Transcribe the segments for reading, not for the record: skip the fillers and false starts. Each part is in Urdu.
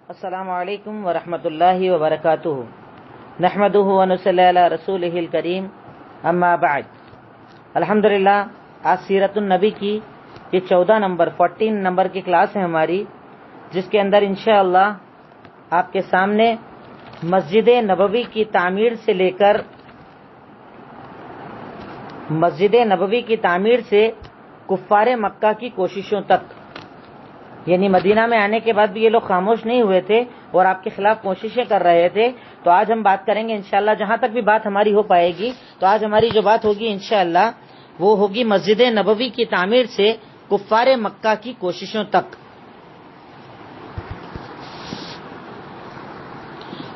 السلام علیکم ورحمۃ اللہ وبرکاتہ نحمدہ ونصلی علی رسولہ الکریم اما بعد الحمدللہ آج سیرت النبی کی یہ 14 نمبر کی کلاس ہے ہماری، جس کے اندر انشاءاللہ آپ کے سامنے مسجد نبوی کی تعمیر سے کفار مکہ کی کوششوں تک، یعنی مدینہ میں آنے کے بعد بھی یہ لوگ خاموش نہیں ہوئے تھے اور آپ کے خلاف کوششیں کر رہے تھے. تو آج ہم بات کریں گے انشاءاللہ، جہاں تک بھی بات ہماری ہو پائے گی. تو آج ہماری جو بات ہوگی انشاءاللہ وہ ہوگی مسجد نبوی کی تعمیر سے کفار مکہ کی کوششوں تک.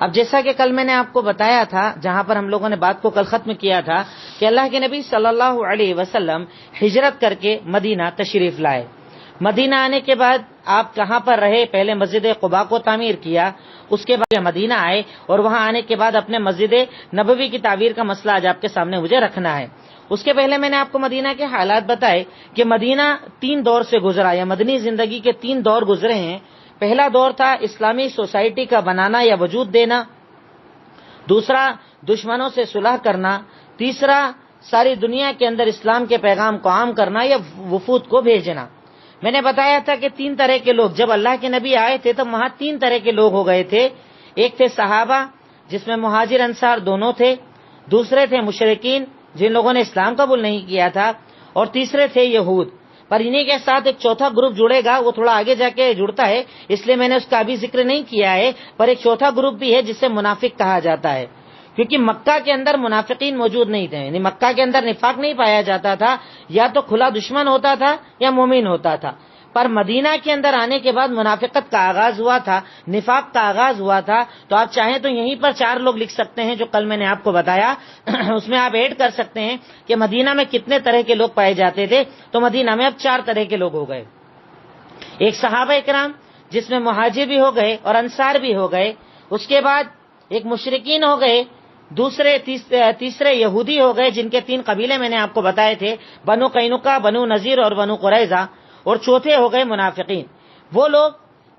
اب جیسا کہ کل میں نے آپ کو بتایا تھا، جہاں پر ہم لوگوں نے بات کو کل ختم کیا تھا، کہ اللہ کے نبی صلی اللہ علیہ وسلم ہجرت کر کے مدینہ تشریف لائے. مدینہ آنے کے بعد آپ کہاں پر رہے؟ پہلے مسجد قباء کو تعمیر کیا، اس کے بعد مدینہ آئے اور وہاں آنے کے بعد اپنے مسجد نبوی کی تعمیر کا مسئلہ آج آپ کے سامنے مجھے رکھنا ہے. اس کے پہلے میں نے آپ کو مدینہ کے حالات بتائے کہ مدینہ 3 دور سے گزرا، یا مدنی زندگی کے 3 دور گزرے ہیں. پہلا دور تھا اسلامی سوسائٹی کا بنانا یا وجود دینا، دوسرا دشمنوں سے صلح کرنا، تیسرا ساری دنیا کے اندر اسلام کے پیغام کو عام کرنا یا وفود کو بھیجنا. میں نے بتایا تھا کہ 3 طرح کے لوگ جب اللہ کے نبی آئے تھے تو وہاں 3 طرح کے لوگ ہو گئے تھے. ایک تھے صحابہ، جس میں مہاجر انصار دونوں تھے، دوسرے تھے مشرکین جن لوگوں نے اسلام قبول نہیں کیا تھا، اور تیسرے تھے یہود. پر انہی کے ساتھ ایک چوتھا گروپ جڑے گا، وہ تھوڑا آگے جا کے جڑتا ہے، اس لیے میں نے اس کا ابھی ذکر نہیں کیا ہے. پر ایک چوتھا گروپ بھی ہے جسے منافق کہا جاتا ہے، کیونکہ مکہ کے اندر منافقین موجود نہیں تھے، یعنی مکہ کے اندر نفاق نہیں پایا جاتا تھا، یا تو کھلا دشمن ہوتا تھا یا مومن ہوتا تھا. پر مدینہ کے اندر آنے کے بعد منافقت کا آغاز ہوا تھا، نفاق کا آغاز ہوا تھا. تو آپ چاہیں تو یہیں پر 4 لوگ لکھ سکتے ہیں جو کل میں نے آپ کو بتایا، اس میں آپ ایڈ کر سکتے ہیں کہ مدینہ میں کتنے طرح کے لوگ پائے جاتے تھے. تو مدینہ میں اب 4 طرح کے لوگ ہو گئے. ایک صحابہ اکرام جس میں مہاجر بھی ہو گئے اور انصار بھی ہو گئے، اس کے بعد ایک مشرکین ہو گئے، تیسرے یہودی ہو گئے جن کے 3 قبیلے میں نے آپ کو بتائے تھے، بنو قینقاع، بنو نذیر اور بنو قریظہ، اور چوتھے ہو گئے منافقین، وہ لوگ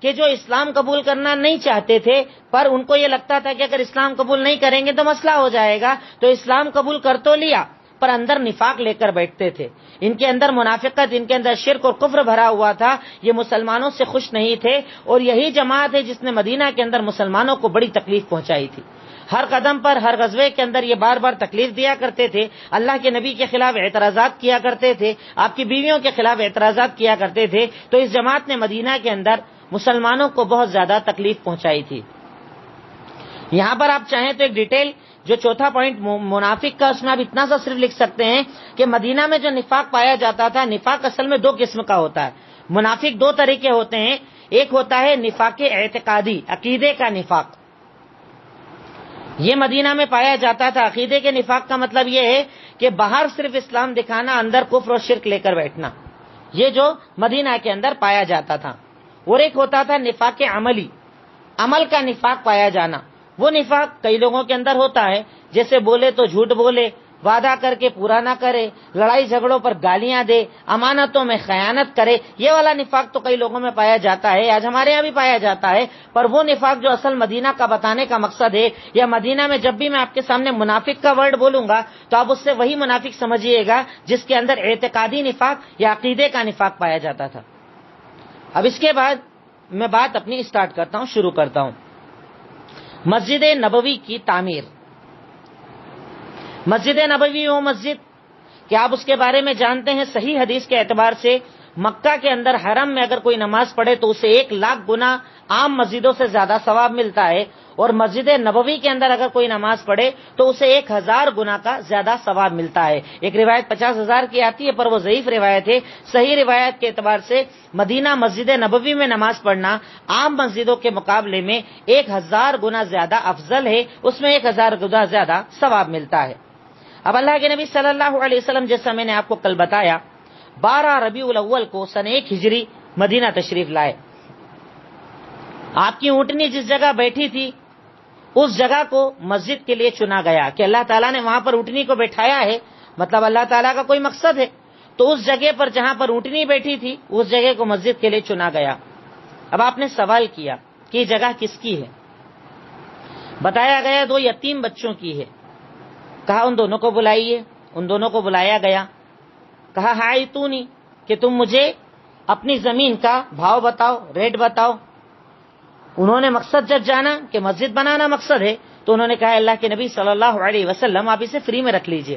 کہ جو اسلام قبول کرنا نہیں چاہتے تھے، پر ان کو یہ لگتا تھا کہ اگر اسلام قبول نہیں کریں گے تو مسئلہ ہو جائے گا، تو اسلام قبول کر تو لیا پر اندر نفاق لے کر بیٹھتے تھے. ان کے اندر منافقت، ان کے اندر شرک اور کفر بھرا ہوا تھا. یہ مسلمانوں سے خوش نہیں تھے، اور یہی جماعت ہے جس نے مدینہ کے اندر مسلمانوں کو بڑی تکلیف پہنچائی تھی. ہر قدم پر، ہر غزوے کے اندر یہ بار بار تکلیف دیا کرتے تھے، اللہ کے نبی کے خلاف اعتراضات کیا کرتے تھے، آپ کی بیویوں کے خلاف اعتراضات کیا کرتے تھے. تو اس جماعت نے مدینہ کے اندر مسلمانوں کو بہت زیادہ تکلیف پہنچائی تھی. یہاں پر آپ چاہیں تو ایک ڈیٹیل جو چوتھا پوائنٹ منافق کا، اس میں آپ اتنا سا صرف لکھ سکتے ہیں کہ مدینہ میں جو نفاق پایا جاتا تھا، نفاق اصل میں 2 قسم کا ہوتا ہے. منافق 2 طرح کے ہوتے ہیں. ایک ہوتا ہے نفاق اعتقادی، عقیدے کا نفاق، یہ مدینہ میں پایا جاتا تھا. عقیدے کے نفاق کا مطلب یہ ہے کہ باہر صرف اسلام دکھانا، اندر کفر و شرک لے کر بیٹھنا، یہ جو مدینہ کے اندر پایا جاتا تھا. اور ایک ہوتا تھا نفاق عملی، عمل کا نفاق پایا جانا. وہ نفاق کئی لوگوں کے اندر ہوتا ہے، جیسے بولے تو جھوٹ بولے، وعدہ کر کے پورا نہ کرے، لڑائی جھگڑوں پر گالیاں دے، امانتوں میں خیانت کرے. یہ والا نفاق تو کئی لوگوں میں پایا جاتا ہے، آج ہمارے یہاں بھی پایا جاتا ہے. پر وہ نفاق جو اصل مدینہ کا بتانے کا مقصد ہے، یا مدینہ میں جب بھی میں آپ کے سامنے منافق کا ورڈ بولوں گا تو آپ اس سے وہی منافق سمجھیے گا جس کے اندر اعتقادی نفاق یا عقیدے کا نفاق پایا جاتا تھا. اب اس کے بعد میں بات اپنی اسٹارٹ کرتا ہوں، شروع کرتا ہوں. مسجد نبوی کی تعمیر. مسجد نبوی وہ مسجد کہ آپ اس کے بارے میں جانتے ہیں، صحیح حدیث کے اعتبار سے مکہ کے اندر حرم میں اگر کوئی نماز پڑھے تو اسے 1,00,000 گنا عام مسجدوں سے زیادہ ثواب ملتا ہے، اور مسجد نبوی کے اندر اگر کوئی نماز پڑھے تو اسے 1,000 گنا کا زیادہ ثواب ملتا ہے. ایک روایت 50,000 کی آتی ہے، پر وہ ضعیف روایت ہے. صحیح روایت کے اعتبار سے مدینہ مسجد نبوی میں نماز پڑھنا عام مسجدوں کے مقابلے میں 1,000 گنا زیادہ افضل ہے، اس میں 1,000 گنا زیادہ ثواب ملتا ہے. اب اللہ کے نبی صلی اللہ علیہ وسلم، جیسا میں نے آپ کو کل بتایا، 12 ربیع الاول کو سن 1 ہجری مدینہ تشریف لائے. آپ کی اونٹنی جس جگہ بیٹھی تھی اس جگہ کو مسجد کے لیے چنا گیا کہ اللہ تعالیٰ نے وہاں پر اونٹنی کو بٹھایا ہے، مطلب اللہ تعالیٰ کا کوئی مقصد ہے. تو اس جگہ پر جہاں پر اونٹنی بیٹھی تھی اس جگہ کو مسجد کے لیے چنا گیا. اب آپ نے سوال کیا کہ یہ جگہ کس کی ہے؟ بتایا گیا 2 یتیم بچوں کی ہے. کہا ان دونوں کو بلائیے. ان دونوں کو بلایا گیا. کہا ہائتونی کہ تم مجھے اپنی زمین کا بھاؤ بتاؤ، ریٹ بتاؤ. انہوں نے مقصد جب جانا کہ مسجد بنانا مقصد ہے تو انہوں نے کہا اللہ کے نبی صلی اللہ علیہ وسلم آپ اسے فری میں رکھ لیجئے،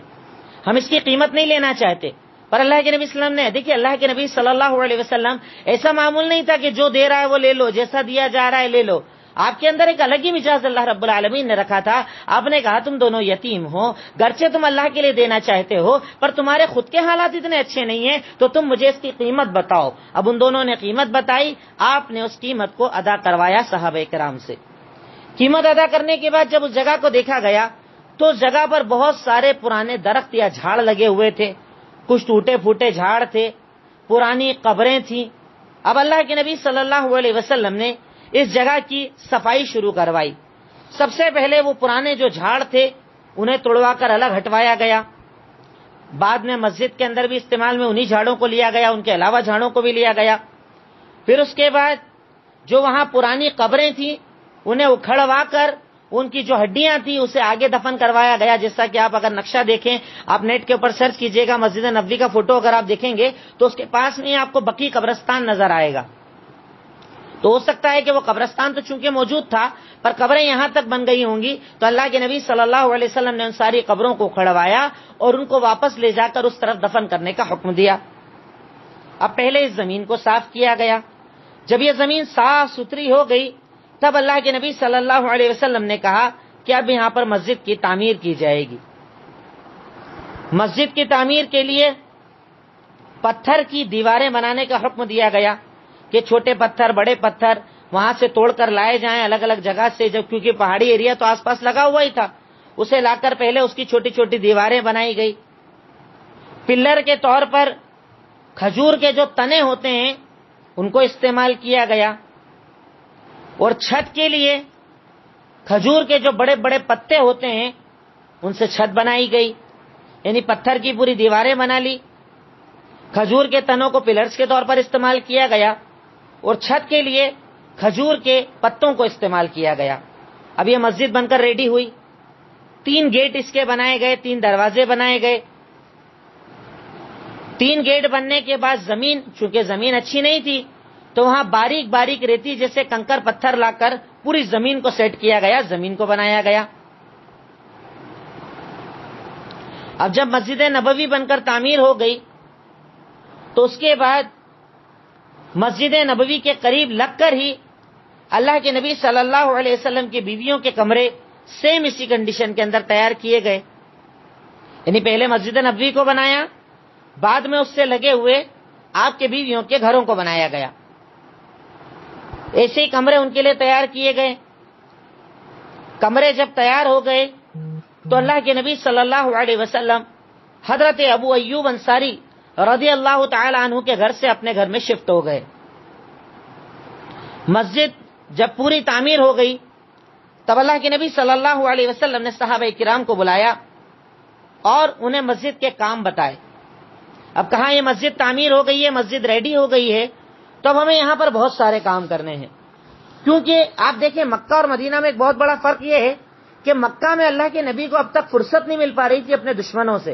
ہم اس کی قیمت نہیں لینا چاہتے. پر اللہ کے نبی صلی اللہ علیہ وسلم نے دیکھیے اللہ کے نبی صلی اللہ علیہ وسلم ایسا معمول نہیں تھا کہ جو دے رہا ہے وہ لے لو، جیسا دیا جا رہا ہے لے لو. آپ کے اندر ایک الگ ہی مزاج اللہ رب العالمین نے رکھا تھا. آپ نے کہا تم دونوں یتیم ہو، گرچہ تم اللہ کے لیے دینا چاہتے ہو پر تمہارے خود کے حالات اتنے اچھے نہیں ہیں تو تم مجھے اس کی قیمت بتاؤ. اب ان دونوں نے قیمت بتائی. آپ نے اس قیمت کو ادا کروایا صحابہ کرام سے. قیمت ادا کرنے کے بعد جب اس جگہ کو دیکھا گیا تو اس جگہ پر بہت سارے پرانے درخت یا جھاڑ لگے ہوئے تھے، کچھ ٹوٹے پھوٹے جھاڑ تھے، پرانی قبریں تھیں. اب اللہ کے نبی صلی اللہ علیہ وسلم نے اس جگہ کی صفائی شروع کروائی. سب سے پہلے وہ پرانے جو جھاڑ تھے انہیں توڑوا کر الگ ہٹوایا گیا. بعد میں مسجد کے اندر بھی استعمال میں انہی جھاڑوں کو لیا گیا، ان کے علاوہ جھاڑوں کو بھی لیا گیا. پھر اس کے بعد جو وہاں پرانی قبریں تھیں انہیں اکھڑوا کر ان کی جو ہڈیاں تھیں اسے آگے دفن کروایا گیا. جیسا کہ آپ اگر نقشہ دیکھیں، آپ نیٹ کے اوپر سرچ کیجئے گا مسجد نبوی کا فوٹو اگر آپ دیکھیں گے تو اس کے پاس میں آپ کو بقیع قبرستان نظر آئے گا. تو ہو سکتا ہے کہ وہ قبرستان تو چونکہ موجود تھا پر قبریں یہاں تک بن گئی ہوں گی. تو اللہ کے نبی صلی اللہ علیہ وسلم نے ان ساری قبروں کو کھڑوایا اور ان کو واپس لے جا کر اس طرف دفن کرنے کا حکم دیا. اب پہلے اس زمین کو صاف کیا گیا. جب یہ زمین صاف ستھری ہو گئی تب اللہ کے نبی صلی اللہ علیہ وسلم نے کہا کہ اب یہاں پر مسجد کی تعمیر کی جائے گی. مسجد کی تعمیر کے لیے پتھر کی دیواریں بنانے کا حکم دیا گیا کہ چھوٹے پتھر بڑے پتھر وہاں سے توڑ کر لائے جائیں الگ الگ جگہ سے. جب کیونکہ پہاڑی ایریا تو آس پاس لگا ہوا ہی تھا، اسے لا کر پہلے اس کی چھوٹی چھوٹی دیواریں بنائی گئی. پلر کے طور پر کھجور کے جو تنے ہوتے ہیں ان کو استعمال کیا گیا اور چھت کے لیے کھجور کے جو بڑے بڑے پتے ہوتے ہیں ان سے چھت بنائی گئی. یعنی پتھر کی پوری دیواریں بنا لی، کھجور کے تنوں کو پلرز کے طور پر استعمال کیا گیا اور چھت کے لیے کھجور کے پتوں کو استعمال کیا گیا. اب یہ مسجد بن کر ریڈی ہوئی. 3 گیٹ اس کے بنائے گئے، 3 دروازے بنائے گئے. 3 گیٹ بننے کے بعد زمین، چونکہ زمین اچھی نہیں تھی تو وہاں باریک باریک ریتی جیسے کنکر پتھر لا کر پوری زمین کو سیٹ کیا گیا، زمین کو بنایا گیا. اب جب مسجد نبوی بن کر تعمیر ہو گئی تو اس کے بعد مسجد نبوی کے قریب لگ کر ہی اللہ کے نبی صلی اللہ علیہ وسلم کی بیویوں کے کمرے سیم اسی کنڈیشن کے اندر تیار کیے گئے. یعنی پہلے مسجد نبوی کو بنایا، بعد میں اس سے لگے ہوئے آپ کے بیویوں کے گھروں کو بنایا گیا. ایسے ہی کمرے ان کے لیے تیار کیے گئے. کمرے جب تیار ہو گئے تو اللہ کے نبی صلی اللہ علیہ وسلم حضرت ابو ایوب انصاری رضی اللہ تعالی عنہ کے گھر سے اپنے گھر میں شفٹ ہو گئے. مسجد جب پوری تعمیر ہو گئی تب اللہ کے نبی صلی اللہ علیہ وسلم نے صحابہ کرام کو بلایا اور انہیں مسجد کے کام بتائے. اب کہاں یہ مسجد تعمیر ہو گئی ہے، مسجد ریڈی ہو گئی ہے تو اب ہمیں یہاں پر بہت سارے کام کرنے ہیں. کیونکہ آپ دیکھیں مکہ اور مدینہ میں ایک بہت بڑا فرق یہ ہے کہ مکہ میں اللہ کے نبی کو اب تک فرصت نہیں مل پا رہی تھی اپنے دشمنوں سے،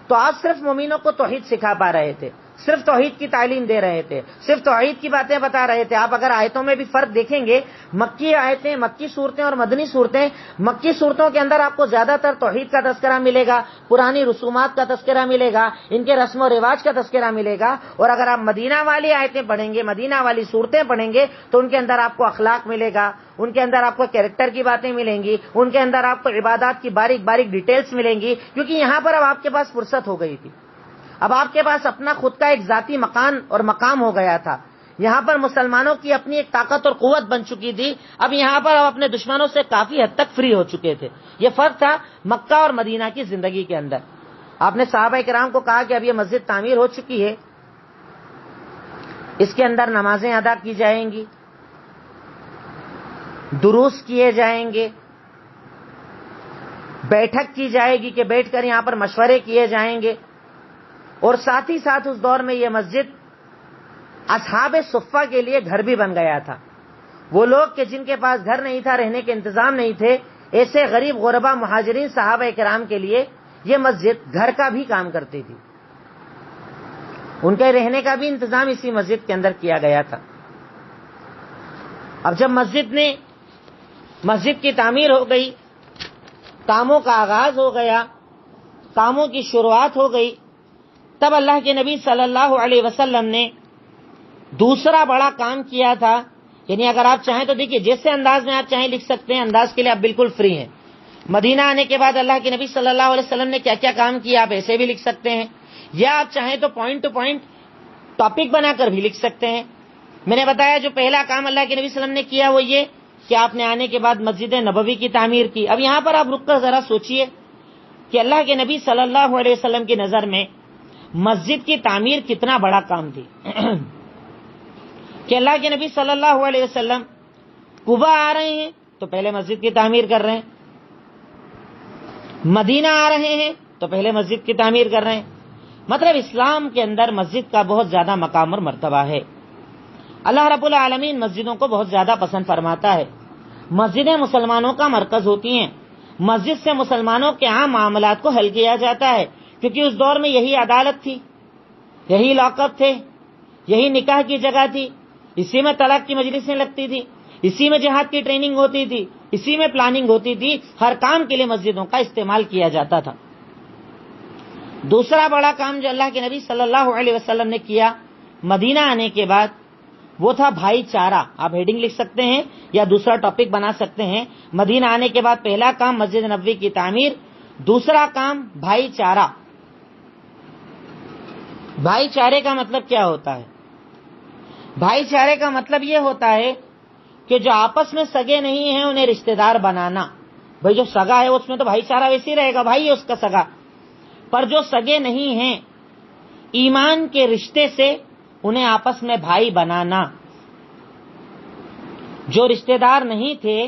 تو آپ صرف مومنوں کو توحید سکھا پا رہے تھے، صرف توحید کی تعلیم دے رہے تھے، صرف توحید کی باتیں بتا رہے تھے. آپ اگر آیتوں میں بھی فرق دیکھیں گے، مکی آیتیں، مکی صورتیں اور مدنی صورتیں، مکی صورتوں کے اندر آپ کو زیادہ تر توحید کا تذکرہ ملے گا، پرانی رسومات کا تذکرہ ملے گا، ان کے رسم و رواج کا تذکرہ ملے گا. اور اگر آپ مدینہ والی آیتیں پڑھیں گے، مدینہ والی صورتیں پڑھیں گے تو ان کے اندر آپ کو اخلاق ملے گا، ان کے اندر آپ کو کیریکٹر کی باتیں ملیں گی، ان کے اندر آپ کو عبادات کی باریک باریک ڈیٹیلز ملیں گی. کیونکہ یہاں پر اب آپ کے پاس فرصت ہو گئی تھی، اب آپ کے پاس اپنا خود کا ایک ذاتی مکان اور مقام ہو گیا تھا. یہاں پر مسلمانوں کی اپنی ایک طاقت اور قوت بن چکی تھی. اب یہاں پر اپنے دشمنوں سے کافی حد تک فری ہو چکے تھے. یہ فرق تھا مکہ اور مدینہ کی زندگی کے اندر. آپ نے صحابہ کرام کو کہا کہ اب یہ مسجد تعمیر ہو چکی ہے، اس کے اندر نمازیں ادا کی جائیں گی، دروس کیے جائیں گے، بیٹھک کی جائے گی کہ بیٹھ کر یہاں پر مشورے کیے جائیں گے. اور ساتھ ہی ساتھ اس دور میں یہ مسجد اصحاب صفہ کے لیے گھر بھی بن گیا تھا. وہ لوگ کہ جن کے پاس گھر نہیں تھا، رہنے کے انتظام نہیں تھے، ایسے غریب غربا مہاجرین صحابہ کرام کے لیے یہ مسجد گھر کا بھی کام کرتی تھی، ان کے رہنے کا بھی انتظام اسی مسجد کے اندر کیا گیا تھا۔ اب جب مسجد کی تعمیر ہو گئی، کاموں کا آغاز ہو گیا، کاموں کی شروعات ہو گئی، تب اللہ کے نبی صلی اللہ علیہ وسلم نے دوسرا بڑا کام کیا تھا۔ یعنی اگر آپ چاہیں تو دیکھیے، جیسے انداز میں آپ چاہیں لکھ سکتے ہیں، انداز کے لیے آپ بالکل فری ہیں۔ مدینہ آنے کے بعد اللہ کے نبی صلی اللہ علیہ وسلم نے کیا کیا کام کیا، آپ ایسے بھی لکھ سکتے ہیں، یا آپ چاہیں تو پوائنٹ ٹو پوائنٹ ٹاپک بنا کر بھی لکھ سکتے ہیں۔ میں نے بتایا جو پہلا کام اللہ کے نبی صلی اللہ علیہ وسلم نے کیا وہ یہ کہ آپ نے آنے کے بعد مسجد نبوی کی تعمیر کی۔ اب یہاں پر آپ رک کر ذرا سوچئے کہ اللہ کے نبی صلی اللہ علیہ وسلم کی نظر میں مسجد کی تعمیر کتنا بڑا کام تھی کہ اللہ کے نبی صلی اللہ علیہ وسلم قباء آ رہے ہیں تو پہلے مسجد کی تعمیر کر رہے ہیں، مدینہ آ رہے ہیں تو پہلے مسجد کی تعمیر کر رہے ہیں۔ مطلب اسلام کے اندر مسجد کا بہت زیادہ مقام اور مرتبہ ہے۔ اللہ رب العالمین مسجدوں کو بہت زیادہ پسند فرماتا ہے۔ مسجدیں مسلمانوں کا مرکز ہوتی ہیں، مسجد سے مسلمانوں کے عام معاملات کو حل کیا جاتا ہے، کیونکہ اس دور میں یہی عدالت تھی، یہی لاک اپ تھے، یہی نکاح کی جگہ تھی، اسی میں طلاق کی مجلسیں لگتی تھی، اسی میں جہاد کی ٹریننگ ہوتی تھی، اسی میں پلاننگ ہوتی تھی، ہر کام کے لیے مسجدوں کا استعمال کیا جاتا تھا۔ دوسرا بڑا کام جو اللہ کے نبی صلی اللہ علیہ وسلم نے کیا مدینہ آنے کے بعد وہ تھا بھائی چارہ۔ آپ ہیڈنگ لکھ سکتے ہیں یا دوسرا ٹاپک بنا سکتے ہیں۔ مدینہ آنے کے بعد پہلا کام مسجد نبوی کی تعمیر، دوسرا کام بھائی چارہ۔ بھائی چارے کا مطلب کیا ہوتا ہے؟ بھائی چارے کا مطلب یہ ہوتا ہے کہ جو آپس میں سگے نہیں ہیں انہیں رشتہ دار بنانا۔ بھائی جو سگا ہے اس میں تو بھائی چارہ ویسے ہی رہے گا، بھائی ہے اس کا سگا، پر جو سگے نہیں ہیں ایمان کے رشتے سے انہیں آپس میں بھائی بنانا۔ جو رشتہ دار نہیں تھے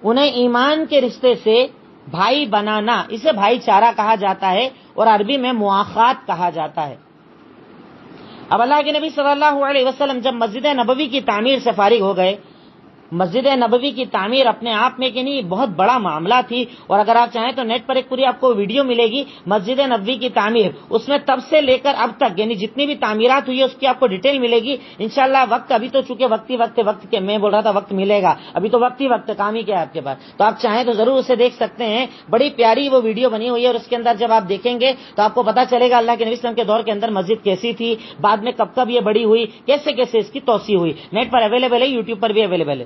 انہیں ایمان کے رشتے سے بھائی بنانا، اسے بھائی چارہ کہا جاتا ہے اور عربی میں مواخات کہا جاتا ہے۔ اب اللہ کے نبی صلی اللہ علیہ وسلم جب مسجد نبوی کی تعمیر سے فارغ ہو گئے، مسجد نبوی کی تعمیر اپنے آپ میں کہ نہیں بہت بڑا معاملہ تھی، اور اگر آپ چاہیں تو نیٹ پر ایک پوری آپ کو ویڈیو ملے گی مسجد نبوی کی تعمیر، اس میں تب سے لے کر اب تک یعنی جتنی بھی تعمیرات ہوئی ہے اس کی آپ کو ڈیٹیل ملے گی انشاءاللہ۔ وقت ابھی تو چونکہ وقت کے میں بول رہا تھا وقت ملے گا، ابھی تو وقت کام ہی کیا ہے آپ کے پاس، تو آپ چاہیں تو ضرور اسے دیکھ سکتے ہیں۔ بڑی پیاری وہ ویڈیو بنی ہوئی ہے اور اس کے اندر جب آپ دیکھیں گے تو آپ کو پتا چلے گا اللہ کے نبی صلی اللہ علیہ وسلم کے دور کے اندر مسجد کیسی تھی، بعد میں کب یہ بڑی ہوئی، کیسے اس کی توسیع ہوئی۔ نیٹ پر اویلیبل ہے، یوٹیوب پر بھی اویلیبل ہے۔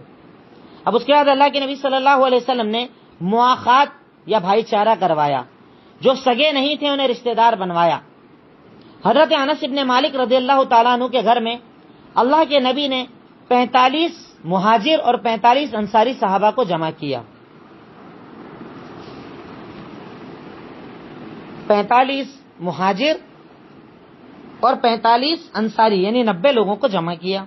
اب اس کے بعد اللہ کے نبی صلی اللہ علیہ وسلم نے مواخات یا بھائی چارہ کروایا، جو سگے نہیں تھے انہیں رشتہ دار بنوایا۔ حضرت انس ابن مالک رضی اللہ تعالیٰ عنہ کے گھر میں اللہ کے نبی نے 45 مہاجر اور 45 انصاری صحابہ کو جمع کیا۔ 45 مہاجر اور 45 انصاری یعنی 90 لوگوں کو جمع کیا۔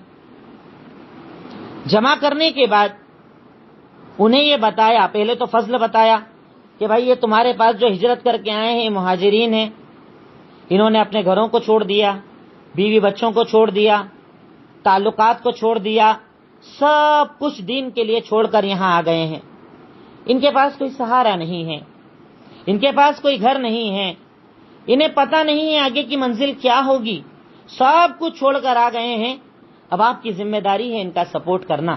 جمع کرنے کے بعد انہیں یہ بتایا، پہلے تو فضل بتایا کہ بھائی یہ تمہارے پاس جو ہجرت کر کے آئے ہیں مہاجرین ہیں، انہوں نے اپنے گھروں کو چھوڑ دیا، بیوی بچوں کو چھوڑ دیا، تعلقات کو چھوڑ دیا، سب کچھ دین کے لیے چھوڑ کر یہاں آ گئے ہیں۔ ان کے پاس کوئی سہارا نہیں ہے، ان کے پاس کوئی گھر نہیں ہے، انہیں پتہ نہیں ہے آگے کی منزل کیا ہوگی، سب کچھ چھوڑ کر آ گئے ہیں۔ اب آپ کی ذمہ داری ہے ان کا سپورٹ کرنا۔